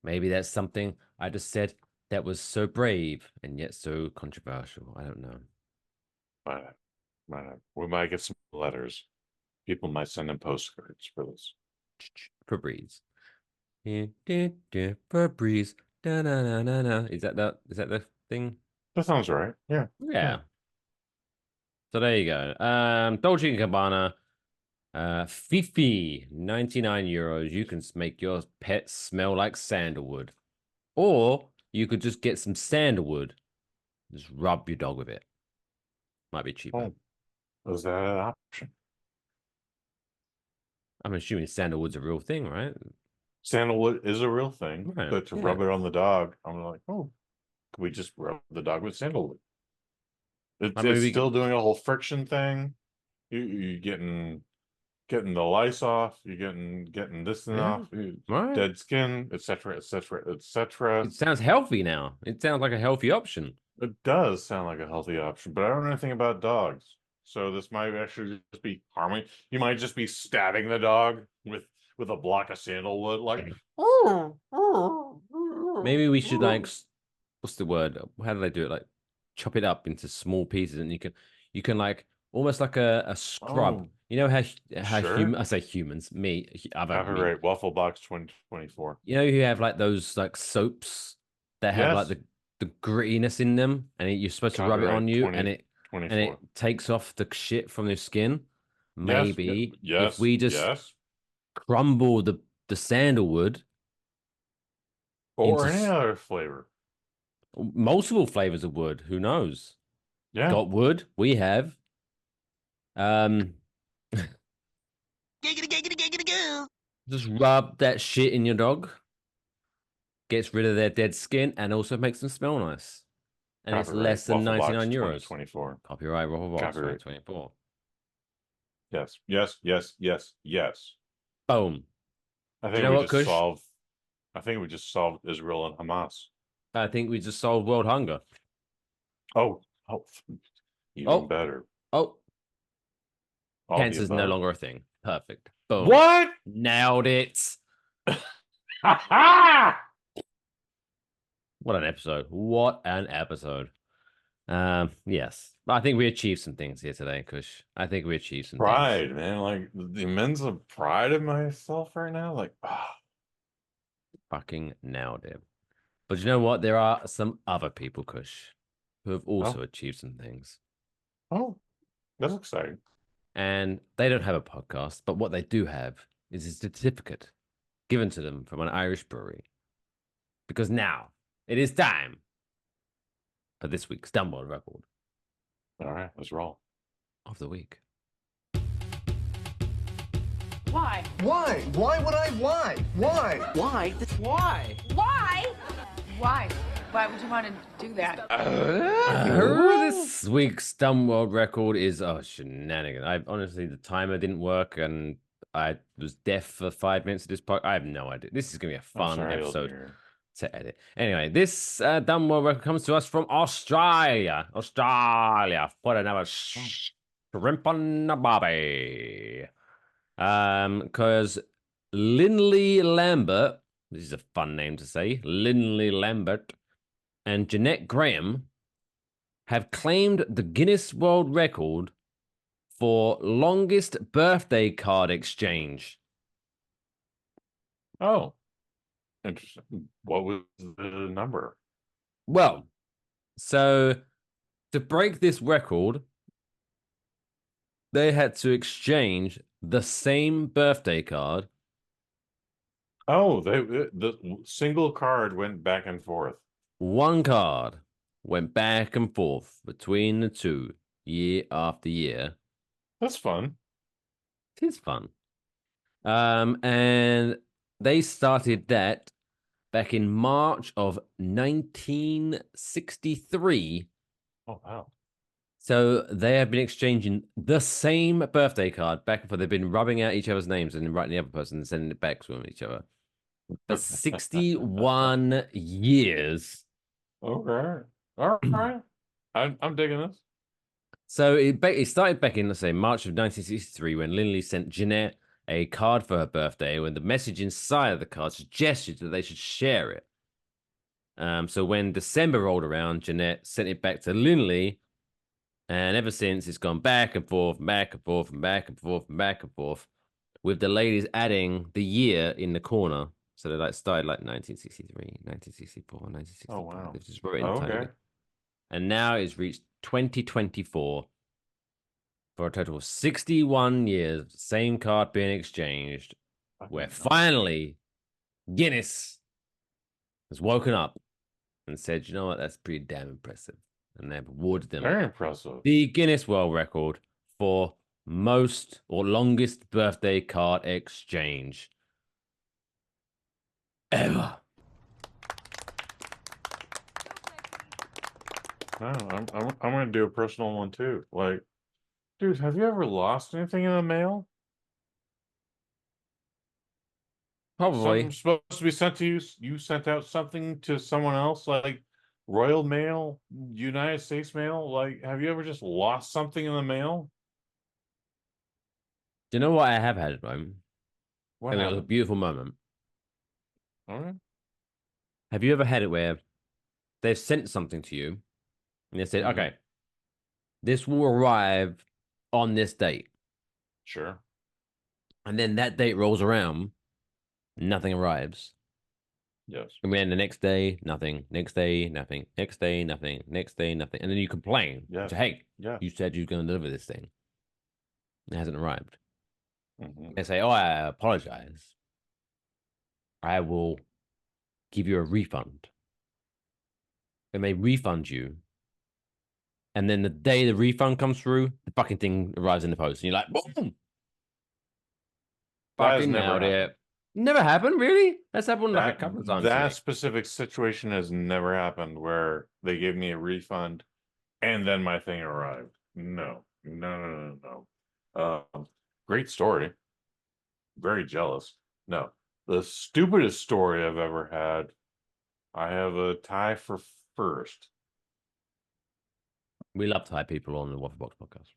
Maybe that's something I just said that was so brave and yet so controversial. I don't know. We might get some letters. People might send in postcards for this. Febreze. Febreze. Da, da, da, da, da. Is that the thing? That sounds right. Yeah. Yeah. So there you go. Dolce & Gabbana, Fifi, 99 euros. You can make your pet smell like sandalwood. Or you could just get some sandalwood, just rub your dog with it. Might be cheaper. Oh, is that an option? I'm assuming sandalwood's a real thing, right? Sandalwood is a real thing, Right, but to yeah. rub it on the dog, I'm like, oh, could we just rub the dog with sandalwood? It's still doing a whole friction thing. You getting the lice off. You're getting this and off. Right. Dead skin, etc., etc., etc. It sounds healthy now. It sounds like a healthy option. It does sound like a healthy option, but I don't know anything about dogs. So this might actually just be harming. You might just be stabbing the dog with a block of sandalwood, like. Maybe we should like, what's the word? How do they do it? Like chop it up into small pieces, and you can like almost like a scrub. Oh, You know how sure. I say humans, me, Copyright Waffle Box 2024. You know, you have like those like soaps that have like Yes. the grittiness in them, and you're supposed to rub it on you, and it 24. takes off the shit from your skin. Yes, Maybe yes, if we just yes. crumble the sandalwood Or into any other flavor. multiple flavors of wood, who knows? Yeah. Got wood? We have. Just rub that shit in your dog. gets rid of their dead skin, and also makes them smell nice. And it's less than Waffle Box 99 euros. 2024. Copyright Waffle Box Copyright. 2024. Yes, yes, yes, yes, yes. Boom. I you think know we what, just Kush? solved. I think we just solved Israel and Hamas. I think we just solved world hunger. Oh, even Oh. better. Oh, All the cancer's no above. longer a thing. Perfect. Boom. What? Nailed it. Ha What an episode. What an episode. Yes. I think we achieved some things here today, Kush. I think we achieved some Pride, things. man. Like the immense pride in myself right now. Like, Fucking nailed it. But you know what? There are some other people, Kush, who have also achieved some things. oh, that's exciting. And they don't have a podcast, but what they do have is a certificate given to them from an Irish brewery. Because now it is time for this week's Dumbledore Record All right, let's roll. of the week. Why? Why? Why would I? Why? Why? Why? Why? Why? Why? Why would you want to do that? This week's Dumb World Record is shenanigans. Honestly, the timer didn't work and I was deaf for 5 minutes of this part. I have no idea. This is gonna be a fun episode to edit. Anyway, this Dumb World Record comes to us from Australia. Australia for another shrimp on the barbie. Because Linley Lambert, this is a fun name to say, Linley Lambert, and Jeanette Graham have claimed the Guinness World Record for longest birthday card exchange. Oh, interesting. What was the number? Well, so to break this record, they had to exchange the same birthday card. Oh, the single card went back and forth. One card went back and forth between the two year after year. That's fun. It is fun. And they started that back in March of 1963. Oh, wow. So they have been exchanging the same birthday card back and forth. They've been rubbing out each other's names and then writing the other person and sending it back to each other for 61 years. Okay. All right. I'm digging this. So it started back in, let's say, March of 1963 when Linley sent Jeanette a card for her birthday when the message inside of the card suggested that they should share it. So when December rolled around, Jeanette sent it back to Linley, and ever since it's gone back and forth, back and forth, and back and forth, and back and forth, with the ladies adding the year in the corner. So they started 1963, 1964, 1965. Oh, wow. They've just written Okay. and now it's reached 2024 for a total of 61 years, same card being exchanged, where finally Guinness has woken up and said, you know what, that's pretty damn impressive. And they've awarded them Very impressive. the Guinness World Record for most or longest birthday card exchange ever. No, I'm gonna do a personal one too. Like, dude, have you ever lost anything in the mail? Probably. Something supposed to be sent to you. You sent out something to someone else, like Royal Mail, United States Mail. Like, have you ever just lost something in the mail? Do you know what I have had at home? What And it was a happened? beautiful moment. All right. Have you ever had it where they've sent something to you and they said, Mhm. okay, this will arrive on this date. Sure. And then that date rolls around, nothing arrives. Yes. And then the next day, nothing. Next day, nothing. Next day, nothing. Next day, nothing. And then you complain. Yeah. Say, hey, Yeah. you said you were going to deliver this thing. It hasn't arrived. Mhm. They say, oh, I apologize. I will give you a refund. And they refund you. And then the day the refund comes through, the fucking thing arrives in the post. And you're like, boom! That has Fucking never nailed happened. it. Never happened, really? That's happened like a couple of times. That specific situation has never happened where they gave me a refund and then my thing arrived. No. Great story. Very jealous. No. The stupidest story I've ever had. I have a tie for first. We love Thai people on the Waffle Box podcast.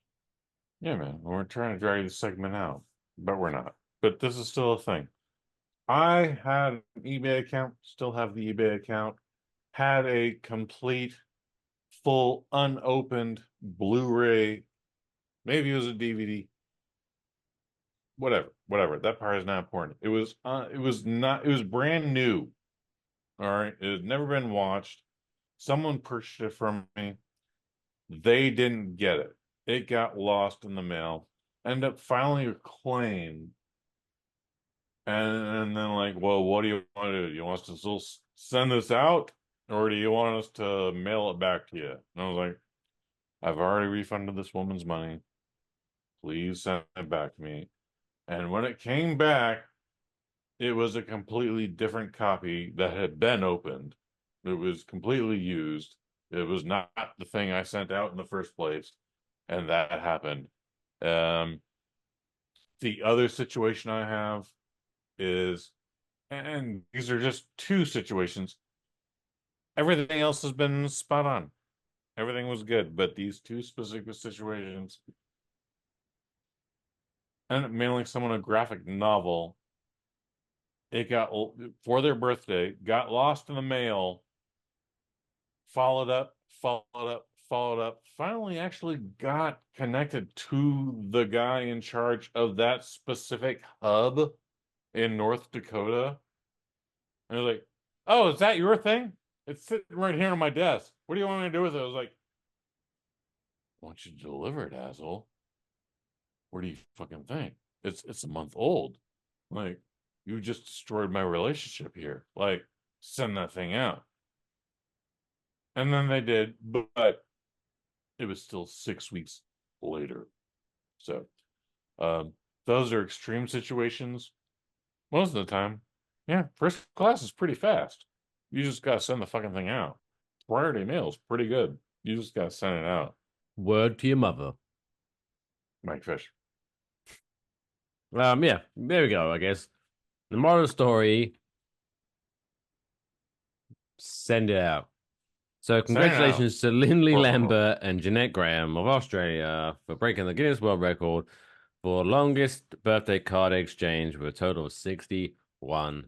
Yeah, man. We're trying to drag this segment out, but we're not. But this is still a thing. I had an eBay account, still have the eBay account, had a complete, full, unopened Blu-ray, maybe it was a DVD, whatever. That part is not important. It was brand new. All right. It had never been watched. Someone purchased it from me. They didn't get it. It got lost in the mail. Ended up filing a claim. And then like, well, what do you want to do? Do you want us to still send this out? Or do you want us to mail it back to you? And I was like, I've already refunded this woman's money. Please send it back to me. And when it came back, it was a completely different copy that had been opened. It was completely used. It was not the thing I sent out in the first place. And that happened. The other situation I have is, and these are just two situations. Everything else has been spot on. Everything was good, but these two specific situations. I ended up mailing someone a graphic novel. It got, for their birthday, got lost in the mail, followed up, finally actually got connected to the guy in charge of that specific hub in North Dakota. And I was like, oh, is that your thing? It's sitting right here on my desk. What do you want me to do with it? I was like, I want you to deliver it, asshole. What do you fucking think? It's a month old. Like, you just destroyed my relationship here. Like, send that thing out. And then they did, but it was still 6 weeks later. So, those are extreme situations. Most of the time, yeah, first class is pretty fast. You just gotta send the fucking thing out. Priority mail is pretty good. You just gotta send it out. Word to your mother. Mike Fish. Yeah, there we go, I guess. The moral story, send it out. So congratulations to Lindley Lambert and Jeanette Graham of Australia for breaking the Guinness World Record for longest birthday card exchange with a total of 61.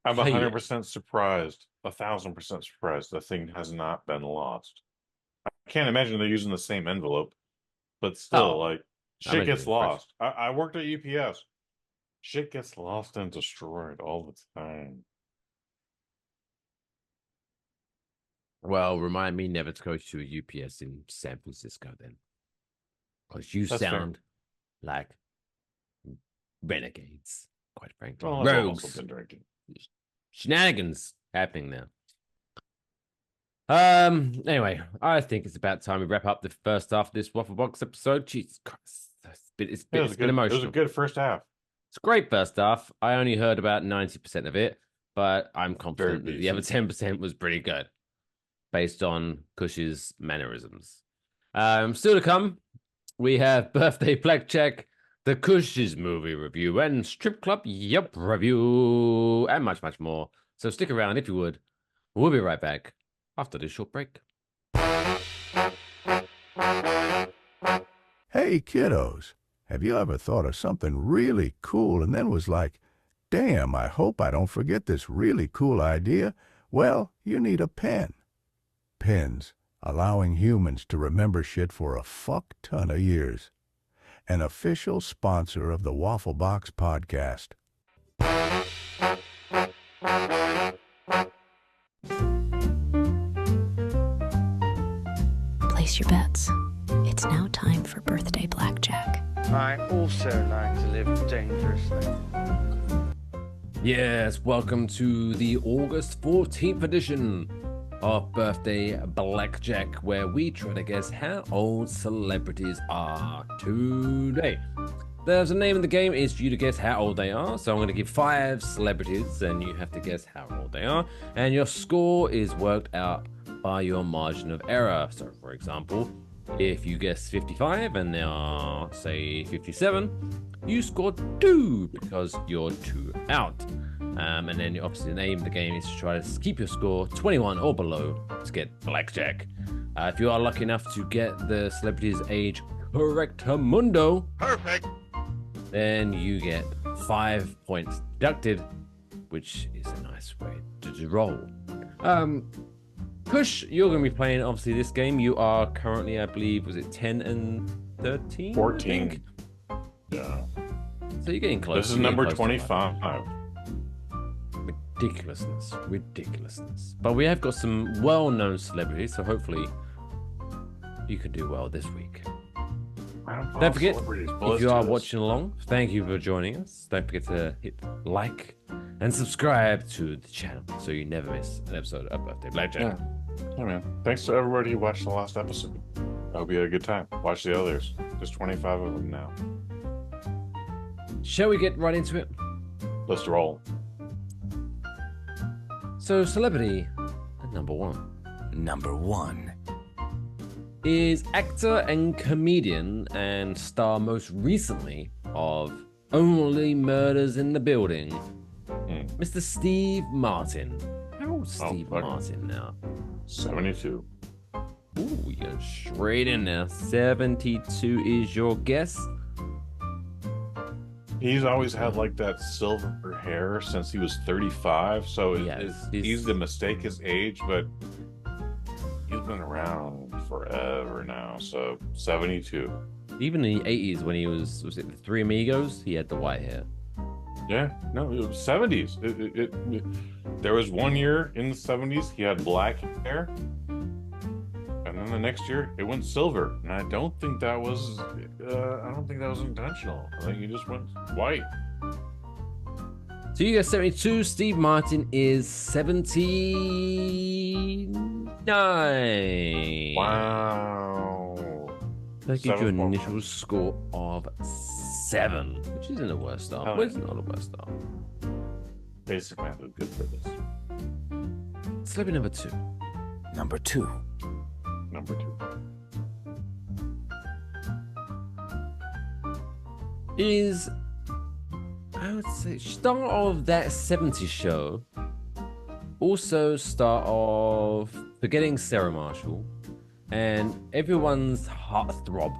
I'm 100% surprised, 1,000% surprised the thing has not been lost. I can't imagine they're using the same envelope, but still, like, shit gets lost. I worked at UPS. Shit gets lost and destroyed all the time. Well, remind me never to go to a UPS in San Francisco then. Because you sound like renegades, quite frankly. Well, rogues. Been drinking. Shenanigans happening now. Anyway, I think it's about time we wrap up the first half of this Waffle Box episode. Jesus Christ. It's been emotional. It was a good first half. It's a great first half. I only heard about 90% of it, but I'm confident that the other 10% was pretty good based on Kush's mannerisms. Still to come, we have Birthday Blackjack, the Kush's movie review, and Strip Club Yelp review, and much, much more. So stick around if you would. We'll be right back after this short break. Hey, kiddos, have you ever thought of something really cool and then was like, damn, I hope I don't forget this really cool idea? Well, you need a pen. Pens, allowing humans to remember shit for a fuck ton of years. An official sponsor of the Waffle Box podcast. Place your bets. It's now time for Birthday Blackjack. I also like to live dangerously. Yes, welcome to the August 14th edition of Birthday Blackjack, where we try to guess how old celebrities are today. There's a name in the game is for you to guess how old they are. So I'm going to give 5 celebrities and you have to guess how old they are. And your score is worked out by your margin of error. So for example, if you guess 55 and they are, say, 57, you scored 2 because you're 2 out. And then obviously the name of the game is to try to keep your score 21 or below to get Blackjack. If you are lucky enough to get the celebrity's age correctamundo, perfect, then you get 5 points deducted, which is a nice way to roll. Kush, you're going to be playing obviously this game. You are currently, I believe, was it 10 and 13? 14. Yeah. So you're getting close. This is number 25. Ridiculousness. But we have got some well-known celebrities, so hopefully you can do well this week. Don't forget, if you are watching along, thank you for joining us. Don't forget to hit like and subscribe to the channel so you never miss an episode of Birthday Blackjack. Yeah, man. Thanks to everybody who watched the last episode. I hope you had a good time. Watch the others. There's 25 of them now. Shall we get right into it? Let's roll. So, celebrity number 1. Number 1 is actor and comedian and star most recently of Only Murders in the Building, Mr. Steve Martin. How old is Steve Martin now? 72. Ooh, you're straight in there. 72 is your guess. He's always had like that silver hair since he was 35, so it's easy to mistake his age, but he's been around forever now, so 72. Even in the 80s when he was it the Three Amigos? He had the white hair. Yeah, no, it was 70s. There was one year in the 70s he had black hair, and then the next year it went silver, and I don't think that was intentional. I think he just went white. So you got 72. Steve Martin is 79. Wow. That gives you an initial score of 7, which isn't a worst start. But it's not a worst start. Basic math is good for this. Celebrity number 2. Number 2 is, I would say, star of That 70s Show. Also star of Forgetting Sarah Marshall. And everyone's heartthrob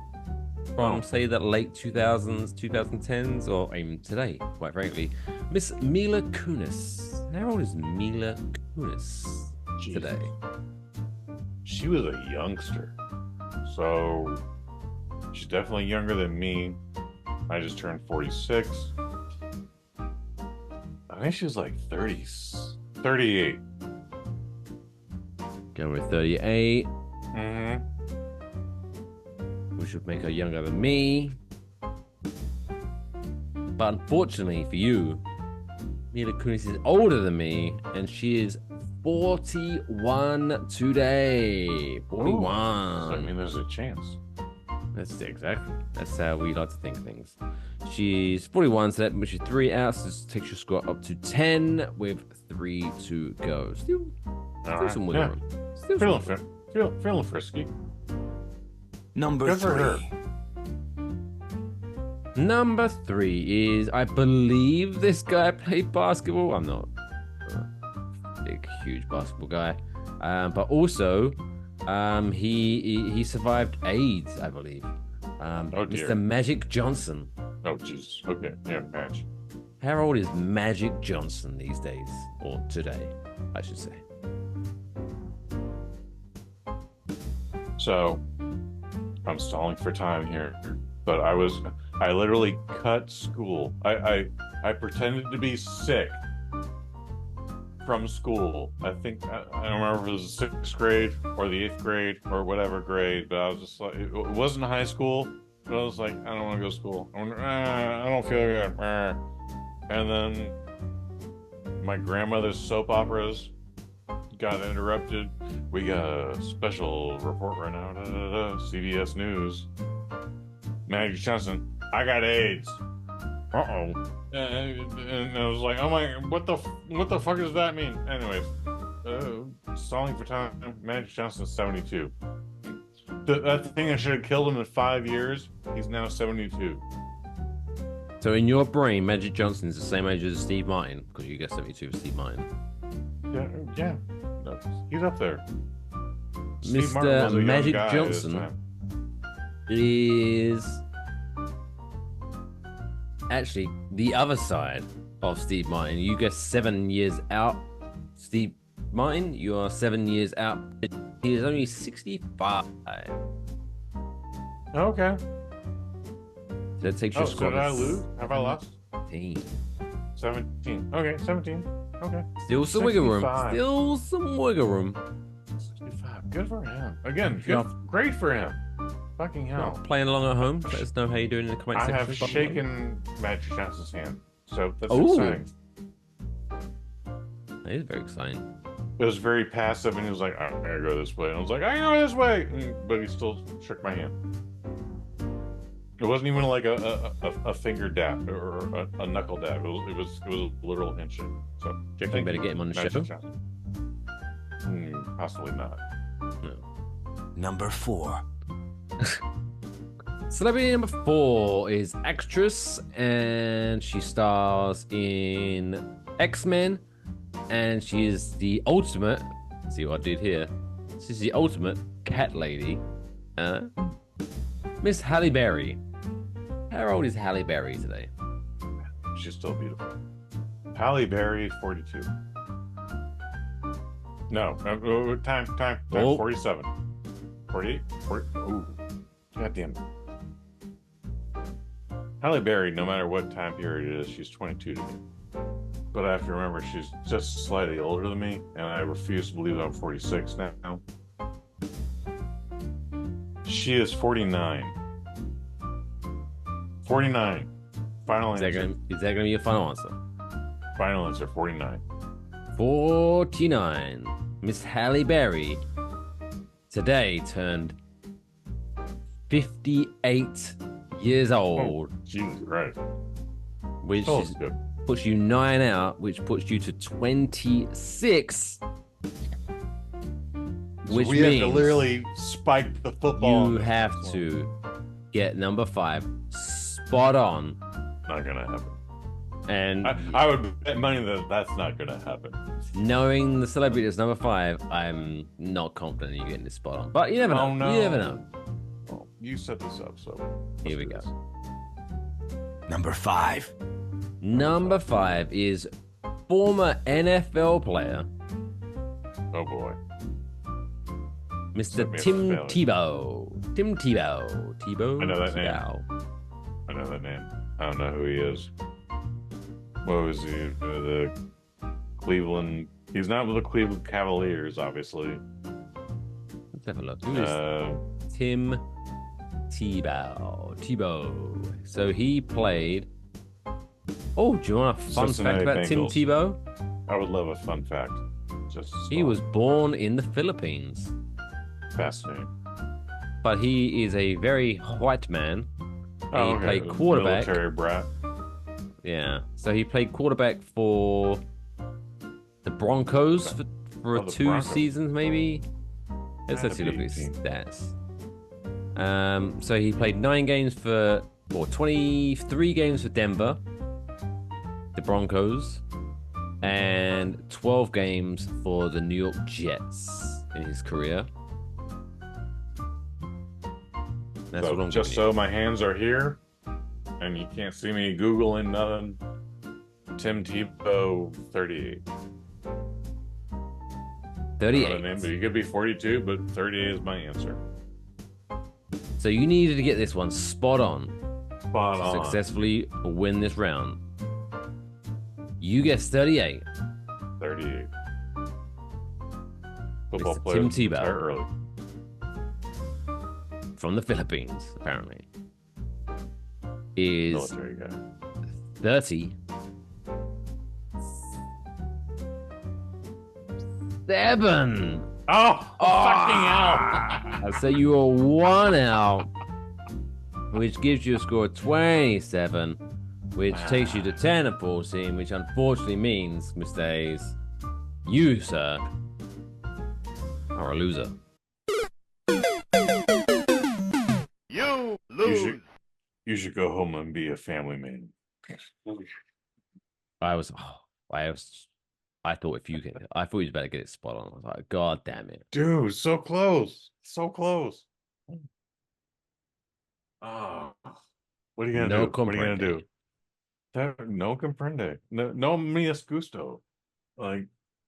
from, say, the late 2000s, 2010s, or even today, quite frankly. Miss Mila Kunis. How old is Mila Kunis today? She was a youngster. So she's definitely younger than me. I just turned 46. I think she was like 38. Go with 38. Mm-hmm. Which would make her younger than me. But unfortunately for you, Mila Kunis is older than me, and she is 41 today. 41. So, I mean, there's a chance. That's exactly. That's how we like to think things. She's 41, so that makes you 3 out. So this takes your score up to 10 with 3 to go. Still some wiggle room. Feeling frisky. Number 3. Number 3 is, I believe this guy played basketball. I'm not a big, huge basketball guy. But also, he survived AIDS, I believe. Mr. Magic Johnson. Oh, Jesus. Okay. Yeah, Magic. How old is Magic Johnson these days? Or today, I should say. So, I'm stalling for time here, but I literally cut school. I pretended to be sick from school. I think, I don't remember if it was the 6th grade or the 8th grade or whatever grade, but I was just like, it wasn't high school, but I was like, I don't want to go to school. I don't feel good. And then my grandmother's soap operas got interrupted. We got a special report right now. CBS News. Magic Johnson I got AIDS. Uh-oh. And I was like, oh my, what the fuck does that mean? Anyways, stalling for time, Magic Johnson 72. That thing that should have killed him in 5 years, he's now 72. So in your brain, Magic Johnson is the same age as Steve Martin, because you get 72 for Steve Martin. Yeah. No, he's up there. Steve Martin Mr. was a young Magic guy at this Johnson time. is actually the other side of Steve Martin. You guess 7 years out. Steve Martin, you are 7 years out. He is only 65. Okay. So that takes your So score. did I lose? Have I lost? 17. 17. Okay, 17. Okay. Still some wiggle room. 65. Still some wiggle room. 65. Good for him. Again, good. Great for him. Fucking hell. Playing along at home. Let us know how you're doing in the comment I section. have shaken Magic Johnson's hand, so that's Ooh. exciting. That is very exciting. It was very passive, and he was like, "I'm gonna go this way," and I was like, "I go this way," but he still shook my hand. It wasn't even like a finger dab or a knuckle dab. It was a literal handshake. So, Jack, you better get him on the show. Possibly not. No. Number 4. Celebrity number 4 is actress, and she stars in X-Men, and she is the ultimate. See what I did here? She's the ultimate cat lady. Miss Halle Berry. How old is Halle Berry today? She's still beautiful. Halle Berry, 42. No, time. Oh. 47. 48? 40, ooh. God damn it. Halle Berry, no matter what time period it is, she's 22 to me. But I have to remember she's just slightly older than me, and I refuse to believe I'm 46 now. She is 49. 49. Final answer. Is that gonna be your final answer? Final answer, 49. 49. Miss Halle Berry today turned 58 years old. Oh, Jesus Christ. Which is, puts you 9 out, which puts you to 26. Which we means have to literally spike the football. you have to get number 5 spot on. Not gonna happen. And I would bet money that that's not gonna happen. knowing the celebrity that's number 5, I'm not confident you're getting this spot on. But you never know. Oh, no. You never know. Well, you set this up, so Here we go. Number 5. Number 5 is former NFL player. Oh boy. Mr. Tim Tebow. Tim Tebow. Tebow. I know that name. Tebow. I know that name. I don't know who he is. What was he? The Cleveland. He's not with the Cleveland Cavaliers, obviously. Let's have a look. Who is Tim Tebow? Tebow. So he played. Oh, do you want a fun Cincinnati fact about Tim Bengals. Tebow? I would love a fun fact. He was born in the Philippines. Fascinating. But he is a very white man. Oh, He okay. played quarterback. Military brat. Yeah. So he played quarterback for the Broncos for the 2 Broncos. seasons, maybe. Let's Had to look be at his 18. stats. So he played 9 games or 23 games for Denver, the Broncos, and 12 games for the New York Jets in his career. That's So, what I'm just giving so my hands are here, and you can't see me Googling nothing. Tim Tebow, 38. 38. I don't know the name, but he could be 42, but 38 is my answer. So you needed to get this one spot on Spot to on. successfully win this round. You guessed 38. 38. Football Mr. player. Tim Tebow. retire early. From the Philippines, apparently. Is Military guy. 30. 7. Oh, fucking hell. So you are 1 out. which gives you a score of 27, which takes you to 10 and 14, which unfortunately means, Mr. Hayes, you, sir, are a loser. You should go home and be a family man. I thought he was about to get it spot on. I was like, God damn it. Dude, so close. So close. Oh, what are you gonna do? What are you gonna do? No comprende. No me es gusto. Like,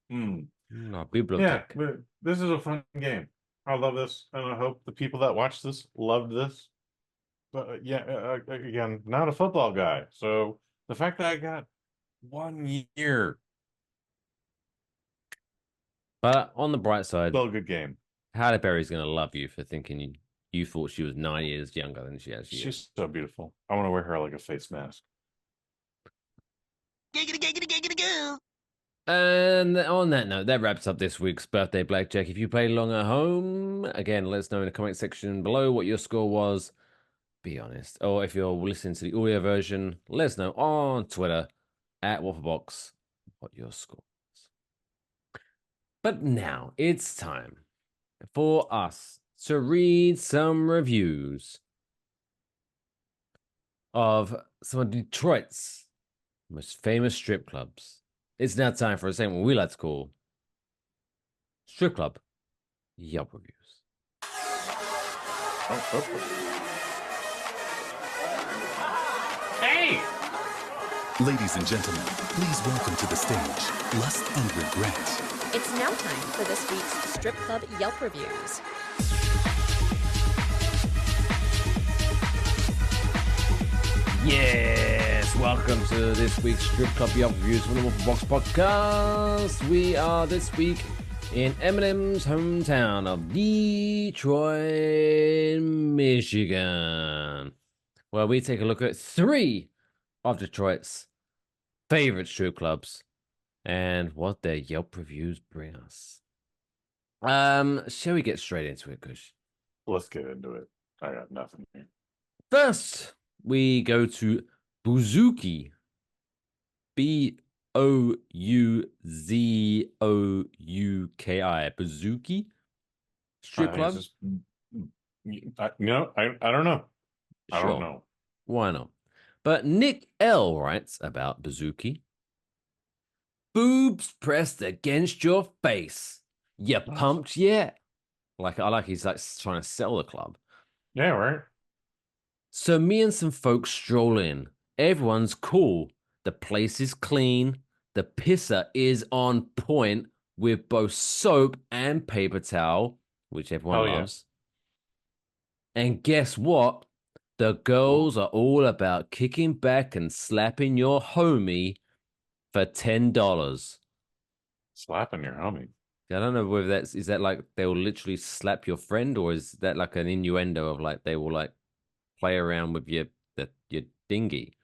No, bibliothèque. Yeah, but this is a fun game. I love this, and I hope the people that watch this loved this. But again, not a football guy, so the fact that I got 1 year. But on the bright side, still a good game. Halle Berry's gonna love you for thinking you thought she was 9 years younger than she actually is. She's so beautiful. I want to wear her like a face mask. And on that note, that wraps up this week's Birthday Blackjack. If you played along at home, again, let us know in the comment section below what your score was. Be honest. Or if you're listening to the audio version, let us know on Twitter at Waffle Box what your score was. But now it's time for us to read some reviews of some of Detroit's most famous strip clubs. It's now time for a segment we like to call Strip Club Yelp Reviews. Hey! Ladies and gentlemen, please welcome to the stage Lust and Regret. It's now time for this week's Strip Club Yelp Reviews. Yes, welcome to this week's Strip Club Yelp Reviews from the Waffle Box Podcast. We are this week in Eminem's hometown of Detroit, Michigan, where we take a look at 3 of Detroit's favorite strip clubs and what their Yelp reviews bring us. Shall we get straight into it, Kush? Let's get into it. I got nothing here. First, we go to Bouzouki. Bouzouki. Bouzouki strip club. I don't know. I don't know. Why not? But Nick L writes about Bouzouki. Boobs pressed against your face. You pumped yet? I like he's like trying to sell the club. Yeah, right. So me and some folks stroll in. Everyone's cool. The place is clean. The pisser is on point with both soap and paper towel, which everyone loves. And guess what? The girls are all about kicking back and slapping your homie for $10. Slapping your homie? I don't know whether is that like they will literally slap your friend, or is that like an innuendo of like they will like play around with your dinghy?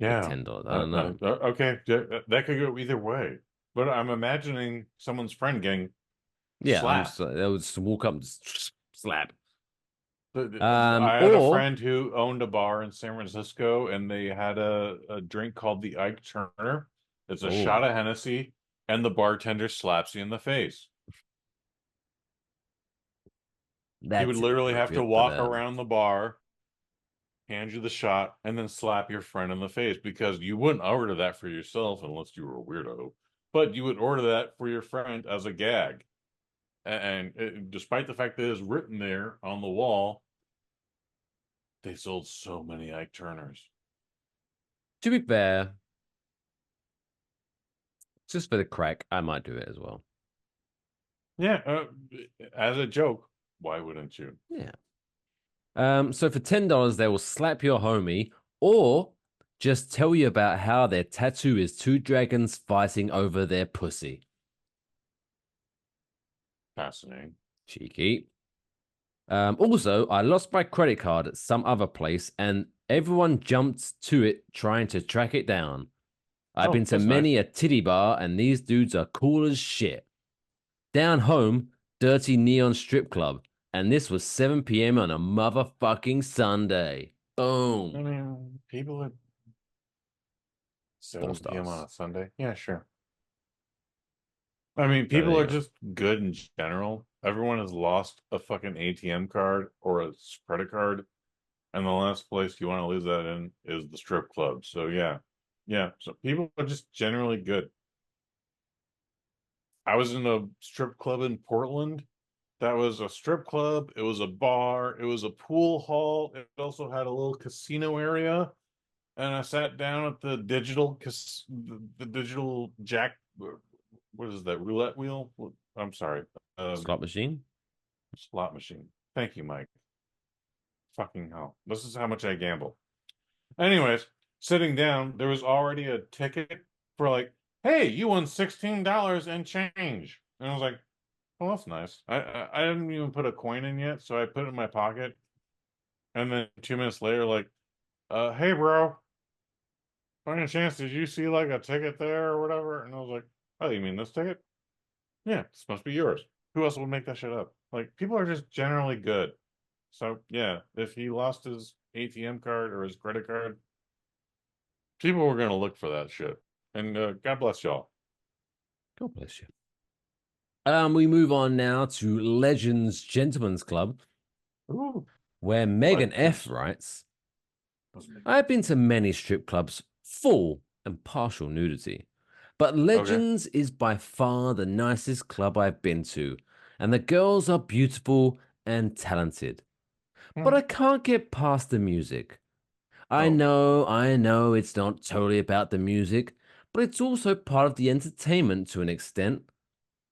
Yeah, $10. I don't know. Okay, that could go either way. But I'm imagining someone's friend getting slapped. They'll just walk up and slap. I had a friend who owned a bar in San Francisco, and they had a drink called the Ike Turner. It's a shot of Hennessy, and the bartender slaps you in the face. He would literally have to walk around the bar, hand you the shot, and then slap your friend in the face, because you wouldn't order that for yourself unless you were a weirdo, but you would order that for your friend as a gag. And despite the fact that it is written there on the wall, they sold so many Ike Turners. To be fair, just for the crack, I might do it as well. Yeah, as a joke, why wouldn't you? Yeah. So for $10, they will slap your homie, or just tell you about how their tattoo is 2 dragons fighting over their pussy. Fascinating. Cheeky. Also, I lost my credit card at some other place, and everyone jumped to it trying to track it down. I've been to many a titty bar, and these dudes are cool as shit. Down home, dirty neon strip club, and this was 7 p.m. on a motherfucking Sunday. Boom. I mean, people at 7 p.m. on a Sunday. Yeah, sure. I mean, people are just good in general. Everyone has lost a fucking ATM card or a credit card, and the last place you want to lose that in is the strip club. So yeah, yeah. So people are just generally good. I was in a strip club in Portland. That was a strip club. It was a bar. It was a pool hall. It also had a little casino area. And I sat down at the the digital jack. What is that? Roulette wheel? I'm sorry. Slot machine. Slot machine. Thank you, Mike. Fucking hell. This is how much I gamble. Anyways, sitting down, there was already a ticket for like, hey, you won $16 and change. And I was like, well, that's nice. I didn't even put a coin in yet, so I put it in my pocket. And then 2 minutes later, like, hey, bro, by any chance, did you see like a ticket there or whatever? And I was like, oh, you mean this ticket? Yeah, this must be yours. Who else would make that shit up? Like, people are just generally good. So, yeah, if he lost his ATM card or his credit card, people were going to look for that shit. And God bless y'all. God bless you. We move on now to Legends Gentlemen's Club, where Megan F writes, I've been to many strip clubs, full and partial nudity, but Legends is by far the nicest club I've been to, and the girls are beautiful and talented. But I can't get past the music. I know it's not totally about the music, but it's also part of the entertainment to an extent.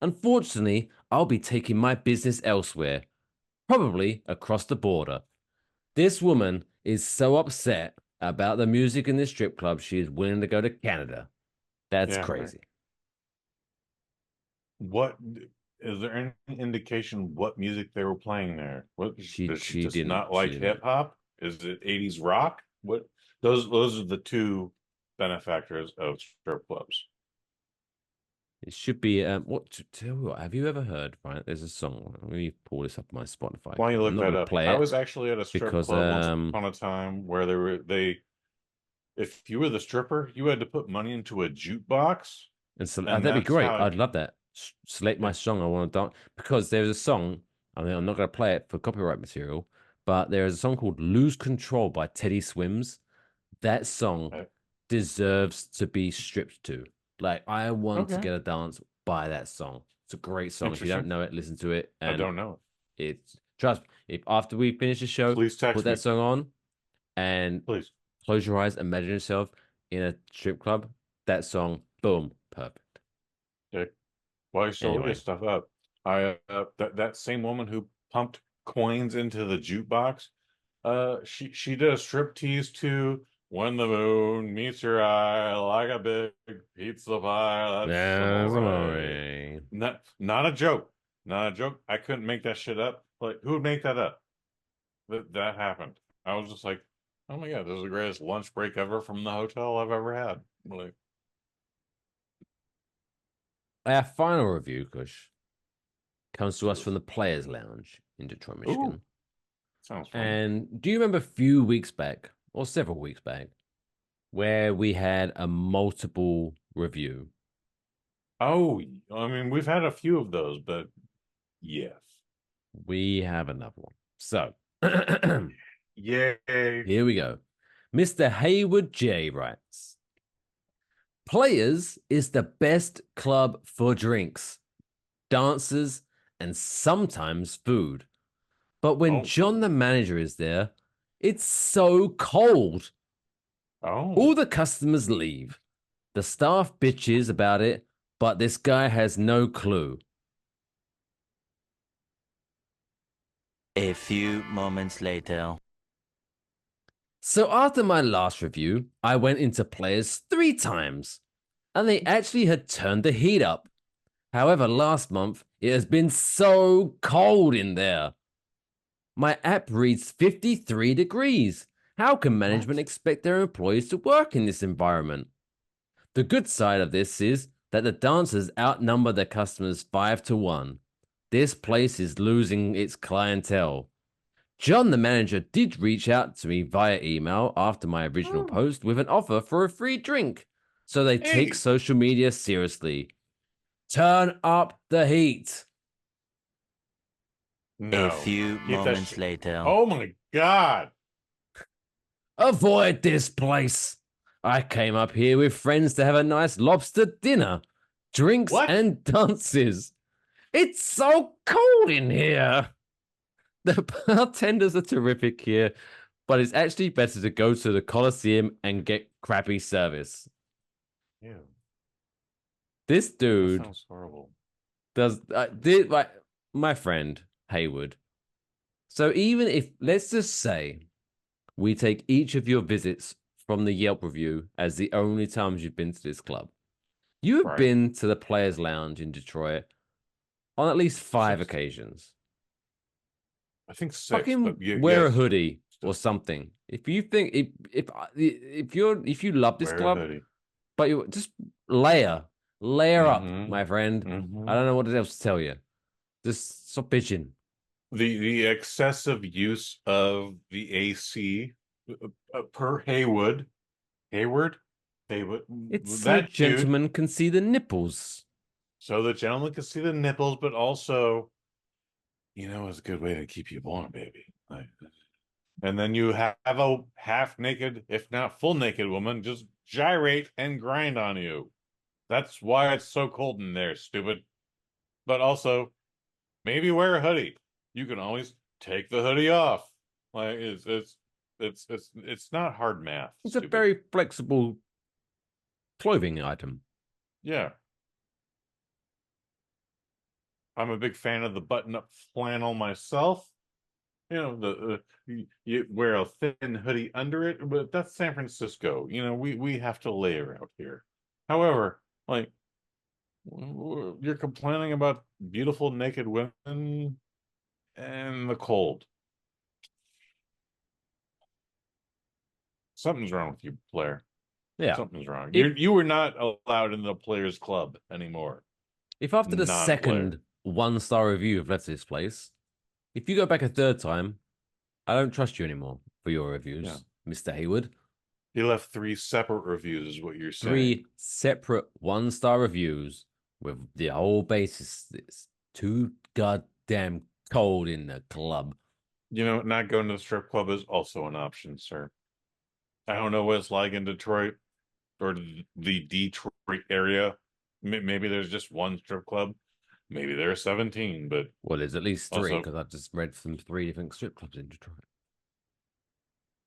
Unfortunately, I'll be taking my business elsewhere, probably across the border. This woman is so upset about the music in this strip club, she is willing to go to Canada. That's crazy. What is there any indication what music they were playing there? What does she just not like hip hop? Is it 80s rock? What those are the two benefactors of strip clubs. It should be have you ever heard, right? There's a song. Let me pull this up on my Spotify. Why don't you look that up? I was actually at a strip club once upon a time where if you were the stripper, you had to put money into a jukebox. And so that'd be great. I'd love that. Select my song I want to dance, because there's a song. I mean, I'm not going to play it for copyright material, but there is a song called "Lose Control" by Teddy Swims. That song deserves to be stripped to. Like, I want to get a dance by that song. It's a great song. If you don't know it, listen to it. I don't know it. It's trust me. If after we finish the show, please put that song on, and please close your eyes. Imagine yourself in a strip club. That song, boom, perfect. Okay. While you still looking stuff up, that same woman who pumped coins into the jukebox, she did a strip tease to "When the Moon Meets Your Eye Like a Big Pizza Pie." That's not a joke. Not a joke. I couldn't make that shit up. Like, who would make that up? That happened. I was just like, oh my God, this is the greatest lunch break ever from the hotel I've ever had. Like, our final review, Kush, comes to us from the Players Lounge in Detroit, Michigan. Ooh, sounds fun. And do you remember a few weeks back, or several weeks back, where we had a multiple review? Oh, I mean, we've had a few of those, but yes. We have another one. So, yay. Here we go. Mr. Hayward J writes, Players is the best club for drinks, dancers, and sometimes food. But when John the manager is there, it's so cold. All the customers leave. The staff bitches about it, but this guy has no clue. A few moments later. So after my last review, I went into Players 3 times, and they actually had turned the heat up. However, last month, it has been so cold in there. My app reads 53 degrees. How can management expect their employees to work in this environment? The good side of this is that the dancers outnumber their customers 5-1. This place is losing its clientele. John, the manager, did reach out to me via email after my original post with an offer for a free drink. So they take social media seriously. Turn up the heat. No. A few moments later. Oh my God. Avoid this place. I came up here with friends to have a nice lobster dinner, drinks and dances. It's so cold in here. The bartenders are terrific here, but it's actually better to go to the Coliseum and get crappy service. Ew. This dude That sounds horrible. does my friend Haywood. So even if, let's just say, we take each of your visits from the Yelp review as the only times you've been to this club, you have been to the Players Lounge in Detroit on at least 5 occasions. I think 6. Fucking wear a hoodie or something. If you think if you love this club, but you just layer up, my friend. I don't know what else to tell you. Just stop bitching. The excessive use of the AC per Hayward. It's so gentlemen can see the nipples. So the gentleman can see the nipples, but also, it's a good way to keep you warm, baby. And then you have a half-naked, if not full-naked woman just gyrate and grind on you. That's why it's so cold in there, stupid. But also, maybe wear a hoodie. You can always take the hoodie off. Like it's not hard math. It's a very flexible clothing item. Yeah. I'm a big fan of the button-up flannel myself. You wear a thin hoodie under it, but that's San Francisco. We have to layer out here. However, like, you're complaining about beautiful naked women and the cold. Something's wrong with you, player. Yeah. Something's wrong. You were not allowed in the players club anymore. If after the second 1-star review of left this place, if you go back a third time, I don't trust you anymore for your reviews, Mr. Haywood. He left 3 separate reviews, is what you're saying. 3 separate 1-star reviews with the whole basis. It's too goddamn cold in the club. Not going to the strip club is also an option, sir. I don't know what it's like in Detroit or the Detroit area. Maybe there's just one strip club. Maybe there are 17, but... Well, there's at least 3, because I just read from 3 different strip clubs in Detroit.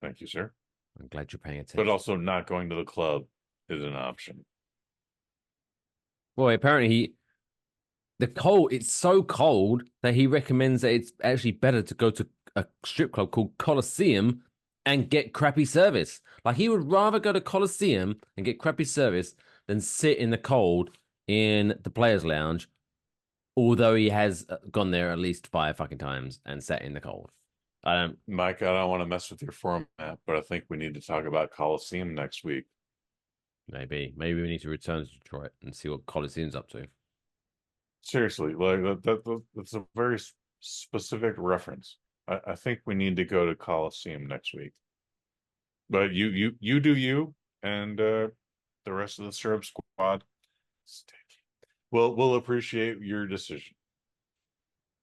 Thank you, sir. I'm glad you're paying attention. But also not going to the club is an option. Well, apparently it's so cold that he recommends that it's actually better to go to a strip club called Coliseum and get crappy service. Like, he would rather go to Coliseum and get crappy service than sit in the cold in the Players Lounge, although he has gone there at least 5 fucking times and sat in the cold. Mike, I don't want to mess with your format, but I think we need to talk about Coliseum next week. Maybe we need to return to Detroit and see what Coliseum's up to. Seriously, like that's a very specific reference. I think we need to go to Coliseum next week. But you do you, and the rest of the Syrup Squad, we'll appreciate your decision.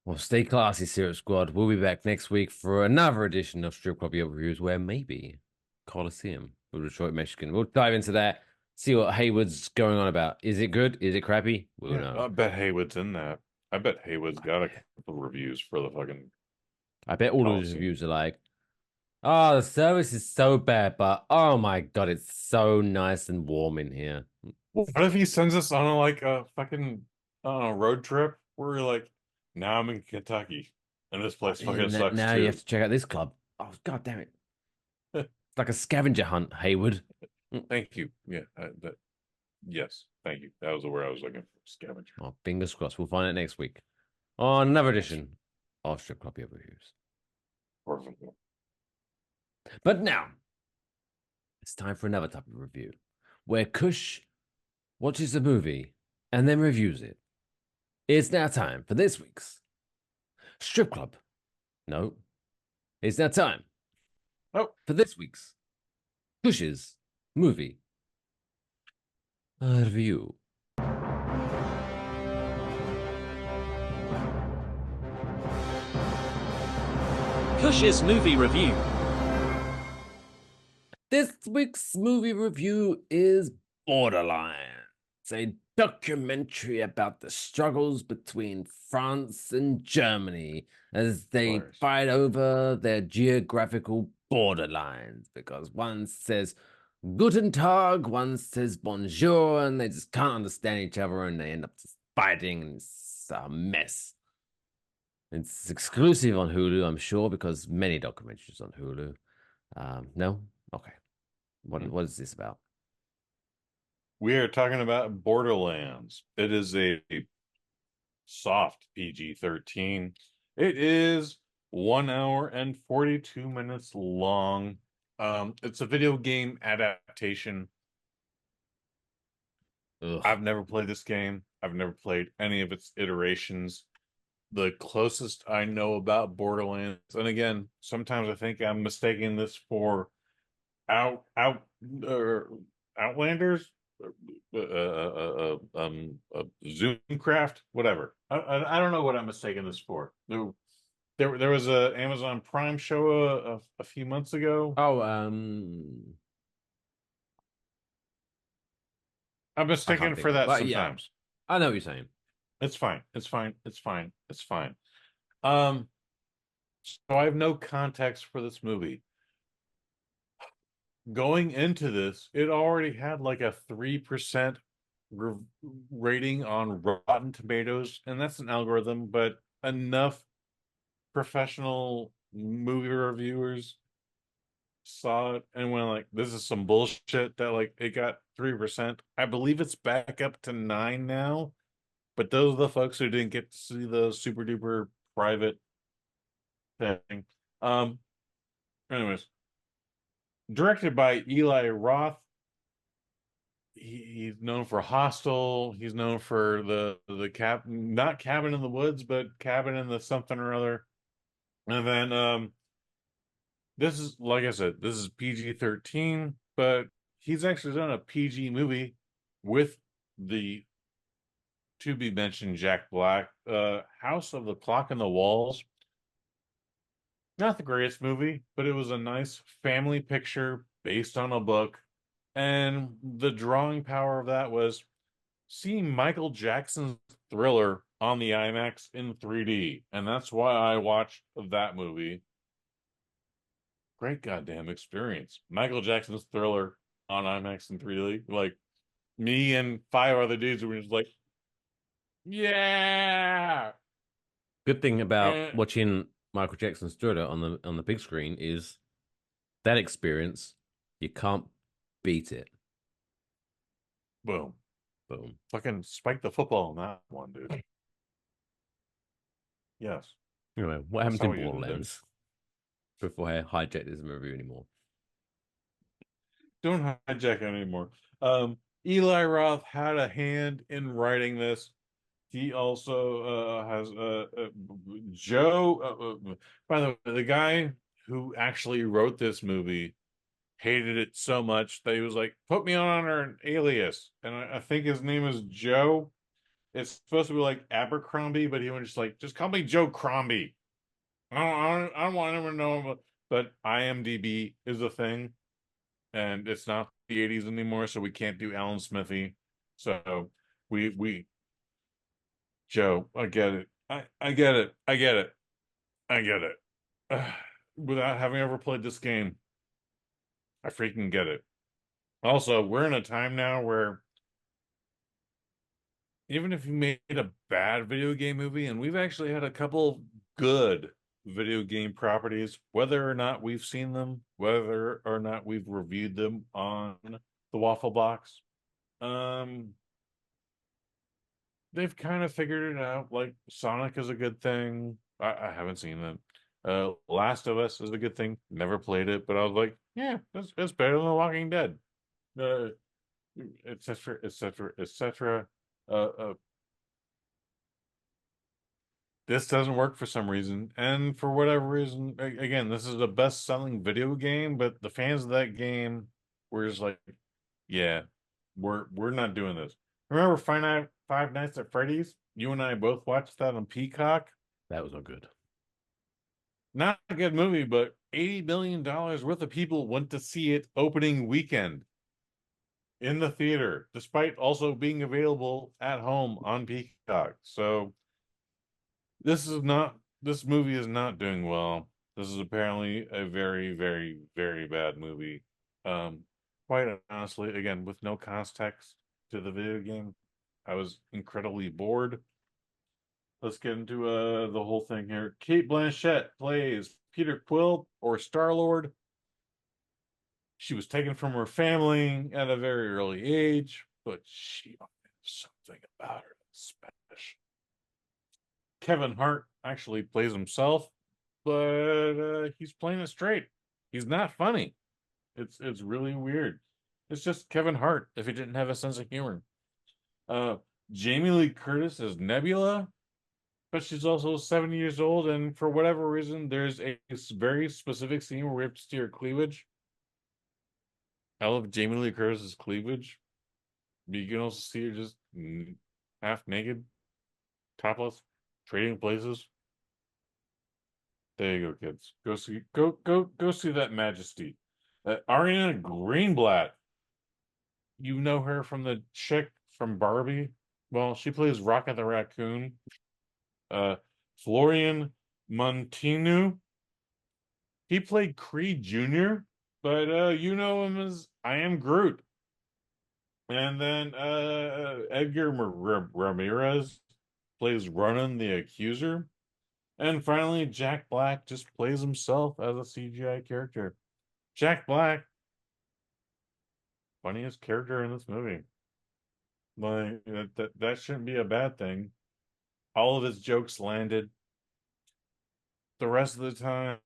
Well, stay classy, Syrup Squad. We'll be back next week for another edition of Strip Club Yelp Reviews, where maybe Coliseum will Detroit, Michigan. We'll dive into that, see what Haywood's going on about. Is it good? Is it crappy? We'll know. I bet Haywood's in that. I bet Haywood's got a couple of reviews for the fucking... I bet all of his reviews are like, oh, the service is so bad, but oh my god, it's so nice and warm in here. What if he sends us on a fucking road trip where we're like, now I'm in Kentucky and this place fucking sucks now too. You have to check out this club. Oh, god damn it. It's like a scavenger hunt, Haywood. Thank you. Yeah, yes, thank you. That was the word I was looking for, scavenger. Oh, fingers crossed. We'll find it next week on another edition of Strip Club Yelp Reviews. Perfect. But now, it's time for another type of review, where Kush watches a movie and then reviews it. It's now time for this week's Strip Club. No, It's now time for this week's Kush's movie review. Kush's movie review. This week's movie review is Borderlands, a documentary about the struggles between France and Germany as they fight over their geographical borderlines, because one says Guten Tag, one says Bonjour, and they just can't understand each other and they end up just fighting, and it's a mess. It's exclusive on Hulu, I'm sure, because many documentaries on Hulu. No? Okay. What is this about? We are talking about Borderlands. It is a soft PG-13. It is 1 hour and 42 minutes long. It's a video game adaptation. Ugh. I've never played this game. I've never played any of its iterations. The closest I know about Borderlands, and again, sometimes I think I'm mistaking this for Outlanders, Zoomcraft, whatever. I don't know what I'm mistaking this for. There was a Amazon Prime show a few months ago. Oh, I'm mistaken for that sometimes. Yeah, I know what you're saying. It's fine. It's fine. It's fine. It's fine. So I have no context for this movie. Going into this, it already had like a 3% rating on Rotten Tomatoes, and that's an algorithm, but enough professional movie reviewers saw it and went like, this is some bullshit, that like it got 3%. I believe it's back up to 9 now, but those are the folks who didn't get to see the super duper private thing. Anyways, directed by Eli Roth. He's known for Hostel. He's known for the not Cabin in the Woods, but Cabin in the something or other. And then this is, like I said, this is PG-13, but he's actually done a PG movie with the to be mentioned Jack Black, House of the Clock in the Walls. Not the greatest movie, but it was a nice family picture based on a book. And the drawing power of that was seeing Michael Jackson's Thriller on the IMAX in 3D. And that's why I watched that movie. Great goddamn experience. Michael Jackson's Thriller on IMAX in 3D. Like, me and 5 other dudes were just like, yeah. Good thing about watching Michael Jackson's Thriller on the big screen is that experience. You can't beat it. Boom. Boom. Fucking spike the football on that one, dude. Yes. Anyway, what happened to Borderlands? Before I hijack this movie anymore. Don't hijack it anymore. Eli Roth had a hand in writing this. He also has Joe. By the way, the guy who actually wrote this movie hated it so much that he was like, "Put me on under an alias," and I think his name is Joe. It's supposed to be like Abercrombie, but he was just like, "Just call me Joe Crombie." I don't want anyone to know him, but IMDb is a thing, and it's not the '80s anymore, so we can't do Alan Smithy. So we Joe, I get it. I get it. I get it. I get it. Without having ever played this game, I freaking get it. Also, we're in a time now where even if you made a bad video game movie, and we've actually had a couple good video game properties, whether or not we've seen them, whether or not we've reviewed them on the Waffle Box, they've kind of figured it out. Like, Sonic is a good thing. I haven't seen it. Last of Us is a good thing. Never played it, but I was like, yeah, it's better than The Walking Dead. Et cetera. this doesn't work for some reason, and for whatever reason, again, this is the best-selling video game, but the fans of that game were just like, yeah, we're not doing this. Remember Five Nights at Freddy's? You and I both watched that on Peacock. That was not good. Not a good movie, but $80 million worth of people went to see it opening weekend in the theater, despite also being available at home on Peacock. So this movie is not doing well. This is apparently a very, very, very bad movie. Quite honestly, again, with no context to the video game, I was incredibly bored. Let's get into the whole thing here. Kate Blanchett plays Peter Quill, or Star-Lord. She was taken from her family at a very early age, but she has something about her that's special. Kevin Hart actually plays himself, but he's playing it straight. He's not funny. It's really weird. It's just Kevin Hart if he didn't have a sense of humor. Jamie Lee Curtis is Nebula, but she's also 70 years old, and for whatever reason, there's a very specific scene where we have to see her cleavage. I love Jamie Lee Curtis's cleavage. But you can also see her just half naked, topless, trading places. There you go, kids. Go see that majesty. Ariana Greenblatt. You know her from the chick from Barbie. Well, she plays Rocket the Raccoon. Florian Montinu. He played Creed Jr., but you know him as I Am Groot. And then Edgar Ramirez plays Ronan the Accuser. And finally, Jack Black just plays himself as a CGI character. Jack Black, funniest character in this movie. Like that shouldn't be a bad thing. All of his jokes landed. The rest of the time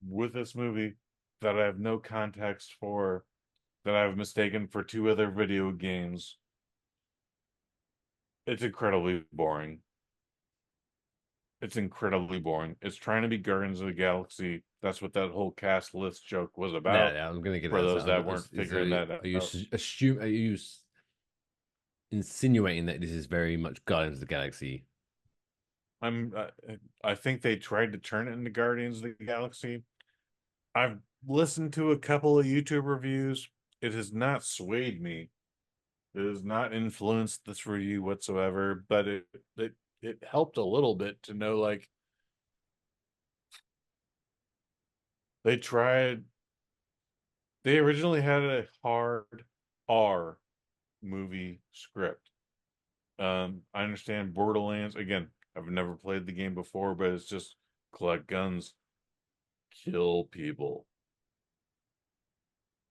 with this movie that I have no context for, that I've mistaken for two other video games, it's incredibly boring. It's incredibly boring. It's trying to be Guardians of the Galaxy. That's what that whole cast list joke was about. Yeah, I'm gonna get for those that weren't figuring that out. Are you insinuating that this is very much Guardians of the Galaxy? I think they tried to turn it into Guardians of the Galaxy. I've listened to a couple of YouTube reviews. It has not swayed me. It has not influenced this review whatsoever, but it helped a little bit to know, like, they originally had a hard R movie script. I understand Borderlands, again, I've never played the game before, but it's just collect guns, kill people.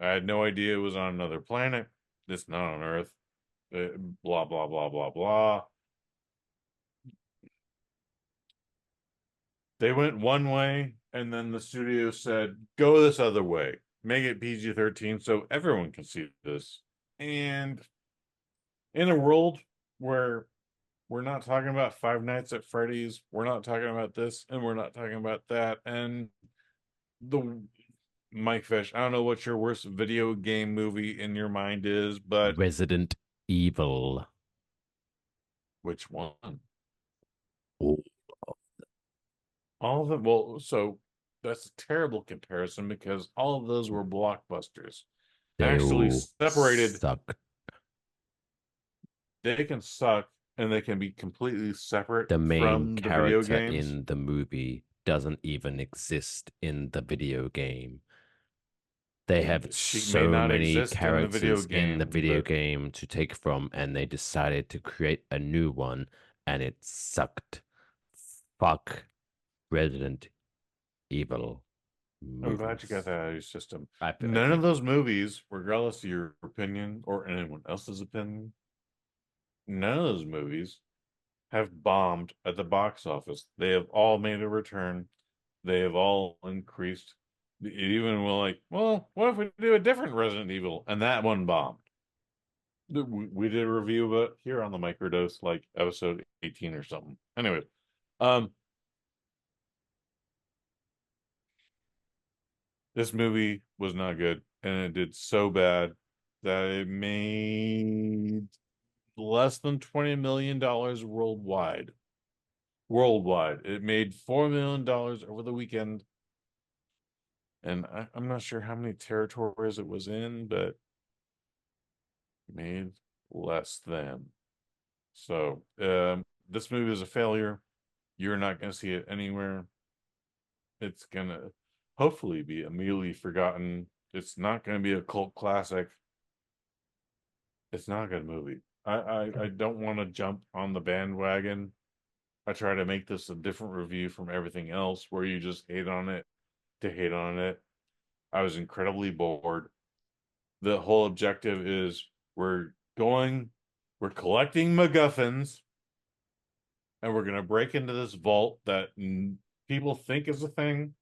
I had no idea it was on another planet. It's not on Earth. Blah, blah, blah, blah, blah. They went one way, and then the studio said, go this other way. Make it PG-13 so everyone can see this. And in a world where we're not talking about Five Nights at Freddy's, we're not talking about this, and we're not talking about that, and the Mike Fish, I don't know what your worst video game movie in your mind is, but Resident Evil. Which one? Oh. All of them. Well, so that's a terrible comparison because all of those were blockbusters. They actually separated. Suck. They can suck, and they can be completely separate. The main from the video character games. in the movie doesn't even exist in the video game. They have so many characters in the video game to take from, and they decided to create a new one, and it sucked. Fuck Resident Evil movies. I'm glad you got that out of your system. None of those movies, regardless of your opinion or anyone else's opinion, none of those movies have bombed at the box office. They have all made a return. They have all increased. It even were like, well, what if we do a different Resident Evil? And that one bombed. We did a review of it here on the Microdose, like episode 18 or something. Anyway, This movie was not good, and it did so bad that it made less than $20 million worldwide. Worldwide, it made $4 million over the weekend, and I'm not sure how many territories it was in, but it made less than. So, this movie is a failure. You're not going to see it anywhere. It's gonna hopefully be immediately forgotten. It's not going to be a cult classic. It's not a good movie. I don't want to jump on the bandwagon. I try to make this a different review from everything else where you just hate on it to hate on it. I was incredibly bored. The whole objective is we're collecting MacGuffins, and we're going to break into this vault that people think is a thing,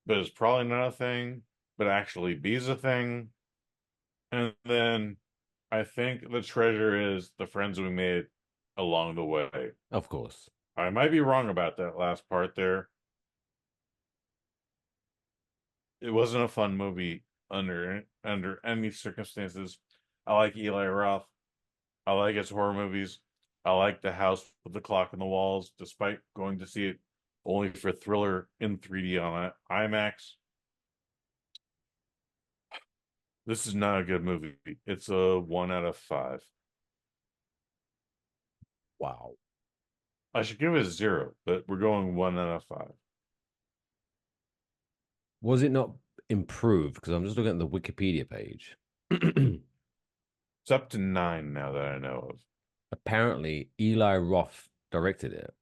but it's probably not a thing, but actually be's a thing. And then I think the treasure is the friends we made along the way. Of course. I might be wrong about that last part there. It wasn't a fun movie under any circumstances. I like Eli Roth. I like his horror movies. I like The House with the Clock in the Walls, despite going to see it only for Thriller in 3D on IMAX. This is not a good movie. It's a 1 out of 5. Wow. I should give it a 0, but we're going 1 out of 5. Was it not improved? Because I'm just looking at the Wikipedia page. It's up to 9 now that I know of. Apparently, Eli Roth directed it.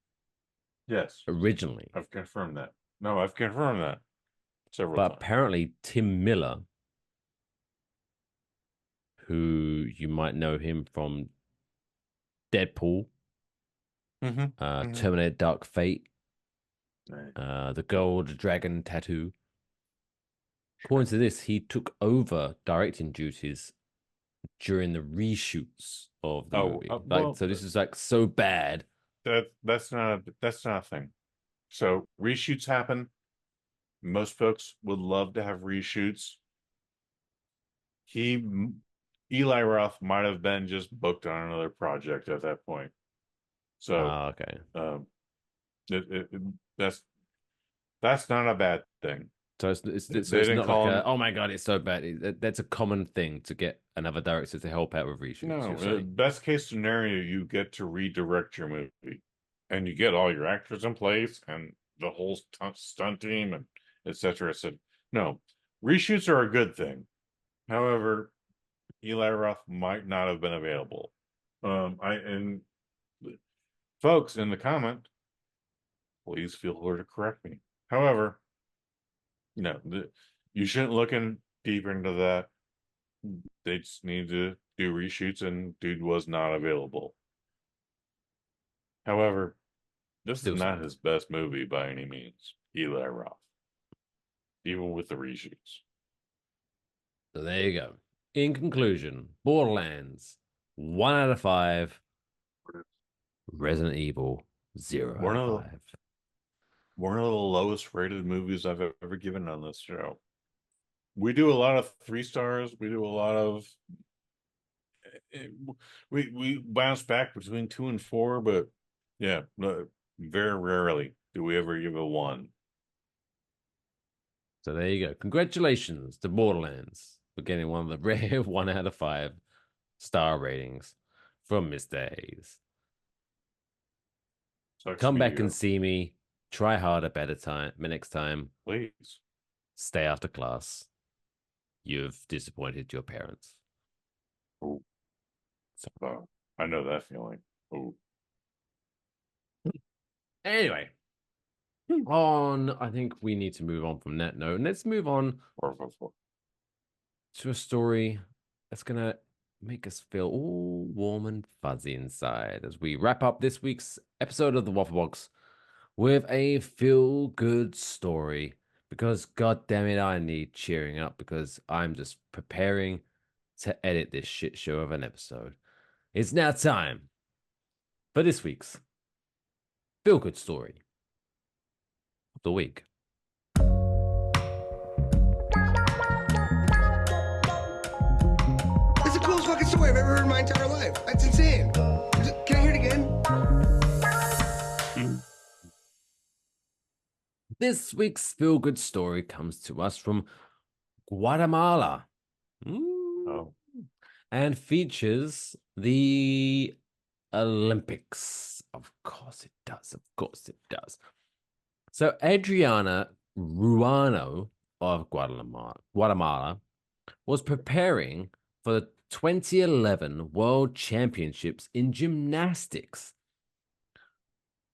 Yes. Originally. I've confirmed that. No, I've confirmed that several but times. Apparently, Tim Miller, who you might know him from Deadpool, Terminator Dark Fate, The Girl with the Dragon Tattoo. According to this, he took over directing duties during the reshoots of the movie. So this is like so bad. That's not a thing. So reshoots happen. Most folks would love to have reshoots. Eli Roth might have been just booked on another project at that point. So okay. That's not a bad thing. So it's not like oh my god, it's so bad. That's a common thing to get another director to help out with reshoots. No, best case scenario, you get to redirect your movie, and you get all your actors in place and the whole stunt team and etc. No, reshoots are a good thing. However, Eli Roth might not have been available. And folks in the comment, please feel free to correct me. However, you shouldn't look deeper into that. They just need to do reshoots, and dude was not available. However, this is not his best movie by any means, Eli Roth, even with the reshoots. So there you go. In conclusion, Borderlands, 1 out of 5. Resident Evil, 0 out of 5. One of the lowest rated movies I've ever given on this show. We do a lot of 3 stars. We do a lot of we bounce back between 2 and 4, but yeah, very rarely do we ever give a 1. So there you go. Congratulations to Borderlands for getting one of the rare 1 out of 5 star ratings from Mr. Hayes. Come back and see me. Try harder, next time. Please. Stay after class. You've disappointed your parents. Oh. I know that feeling. Oh. Anyway, I think we need to move on from that note. And let's move on to a story that's going to make us feel all warm and fuzzy inside as we wrap up this week's episode of the Waffle Box with a feel-good story, because god damn it, I need cheering up because I'm just preparing to edit this shit show of an episode. It's now time for this week's feel-good story of the week. It's the coolest fucking story I've ever heard in my entire life. That's insane. Can I hear it again? This week's feel-good story comes to us from Guatemala. Oh. And features the Olympics. Of course it does. Of course it does. So Adriana Ruano of Guatemala was preparing for the 2011 World Championships in gymnastics,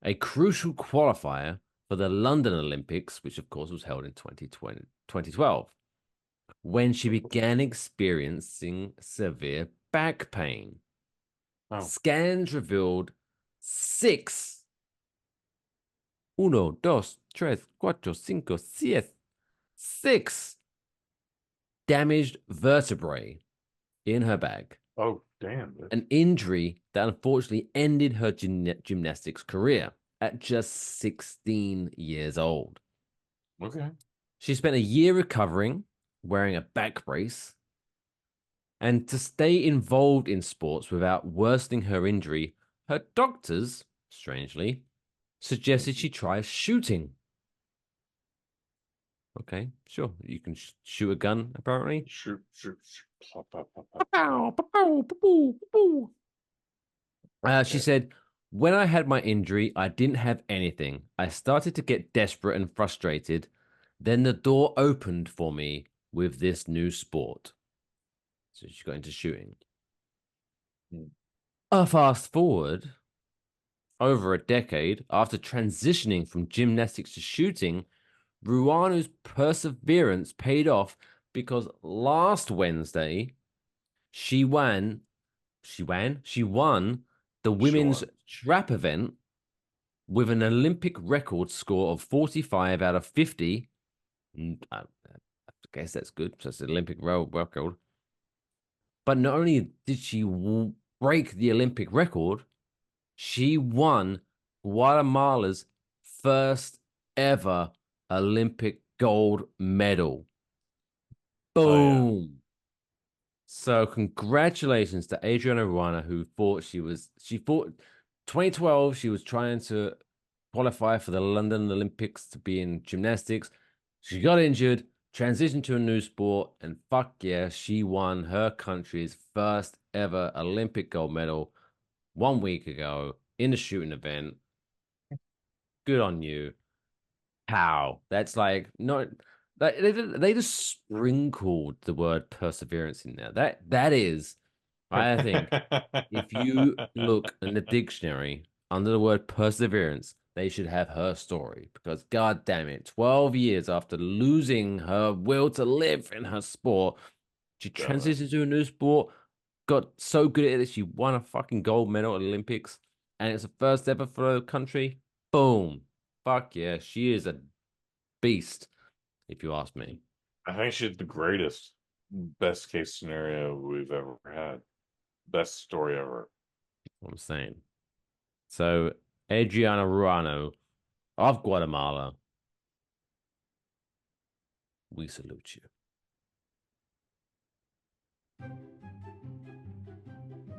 a crucial qualifier for the London Olympics, which of course was held in 2012, when she began experiencing severe back pain. Oh. Scans revealed 6 damaged vertebrae in her back. Oh, damn. An injury that unfortunately ended her gymnastics career at just 16 years old. Okay. She spent a year recovering, wearing a back brace, and to stay involved in sports without worsening her injury, her doctors, strangely, suggested she try shooting. Okay, sure. You can shoot a gun, apparently. Shoot. She said, when I had my injury, I didn't have anything. I started to get desperate and frustrated. Then the door opened for me with this new sport. So she got into shooting. Fast forward over a decade after transitioning from gymnastics to shooting, Ruano's perseverance paid off because last Wednesday she won the women's trap event with an Olympic record score of 45 out of 50. I guess that's good. So it's an Olympic record. But not only did she break the Olympic record, she won Guatemala's first ever Olympic gold medal. Boom. Oh, yeah. So congratulations to Adriana Ruano, who fought 2012, she was trying to qualify for the London Olympics to be in gymnastics. She got injured, transitioned to a new sport, and fuck yeah, she won her country's first ever Olympic gold medal 1 week ago in a shooting event. Good on you. How? That's like not they just sprinkled the word perseverance in there. That is, I think, if you look in the dictionary under the word perseverance, they should have her story, because god damn it, 12 years after losing her will to live in her sport, she transitioned to a new sport, got so good at it that she won a fucking gold medal at the Olympics, and it's the first ever for her country. Boom. Fuck yeah, she is a beast, if you ask me. I think she's the greatest, best case scenario we've ever had. Best story ever. What I'm saying. So, Adriana Ruano of Guatemala, we salute you.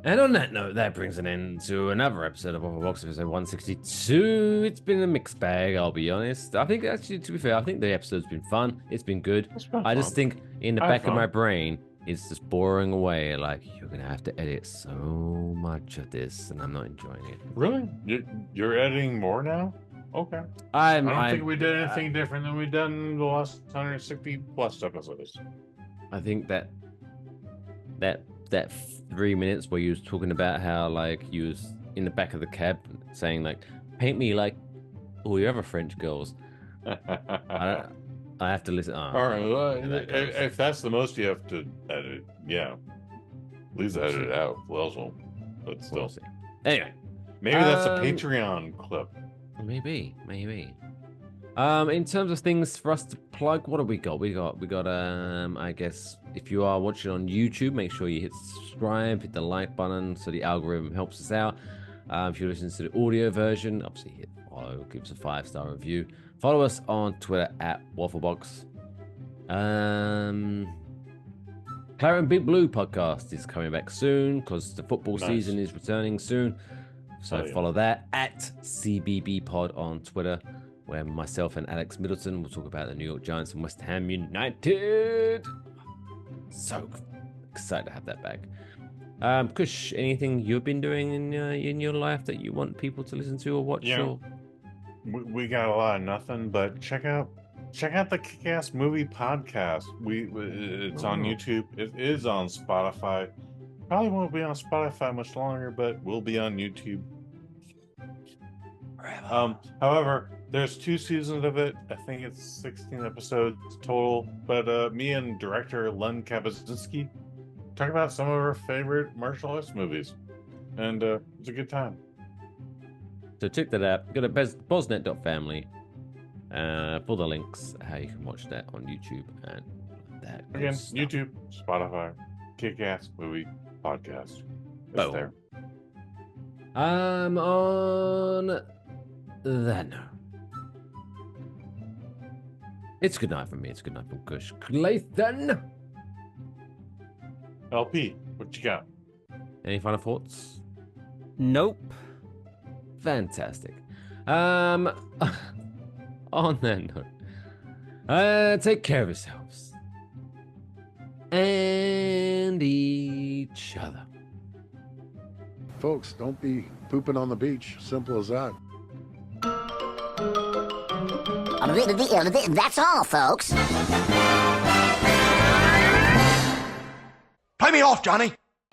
And on that note, that brings an end to another episode of Waffle Box, episode 162. It's been a mixed bag, I'll be honest. I think, actually, to be fair, I think the episode's been fun. It's been good. I just think in the back of my brain, it's just boring away. Like, you're going to have to edit so much of this, and I'm not enjoying it. Really? You're editing more now? Okay. I don't think we did anything different than we've done in the last 160 plus episodes. I think that 3 minutes where you was talking about how, like, you was in the back of the cab saying, like, paint me like all your other French girls. I have to listen. All right. If that's the most you have to edit, yeah. Please edit it out. Well, but still. We'll see. Anyway. Maybe that's a Patreon clip. Maybe. In terms of things for us to plug, what have we got? We got I guess if you are watching on YouTube, make sure you hit subscribe, hit the like button so the algorithm helps us out. If you're listening to the audio version, obviously hit follow, give us a 5-star review. Follow us on Twitter at Waffle Box. Claret and Big Blue podcast is coming back soon because the football season is returning soon. So follow that at CBB Pod on Twitter, where myself and Alex Middleton will talk about the New York Giants and West Ham United. So excited to have that back. Kush, anything you've been doing in your life that you want people to listen to or watch? We got a lot of nothing, but check out the Kick-Ass Movie Podcast. It's on YouTube. It is on Spotify. Probably won't be on Spotify much longer, but we'll be on YouTube. However, there's 2 seasons of it. I think it's 16 episodes total. But me and director Len Kabaczynski talk about some of our favorite martial arts movies, and it's a good time. So check that out. Go to bosnet.family for the links how you can watch that on YouTube and that. Again, YouTube, Spotify, Kick-Ass Movie Podcast. It's there. I'm on that note. It's good night from me. It's good night from Kush. Clayton. LP, what you got? Any final thoughts? Nope. Fantastic. On that note, take care of yourselves and each other. Folks, don't be pooping on the beach. Simple as that. That's all, folks. Play me off, Johnny!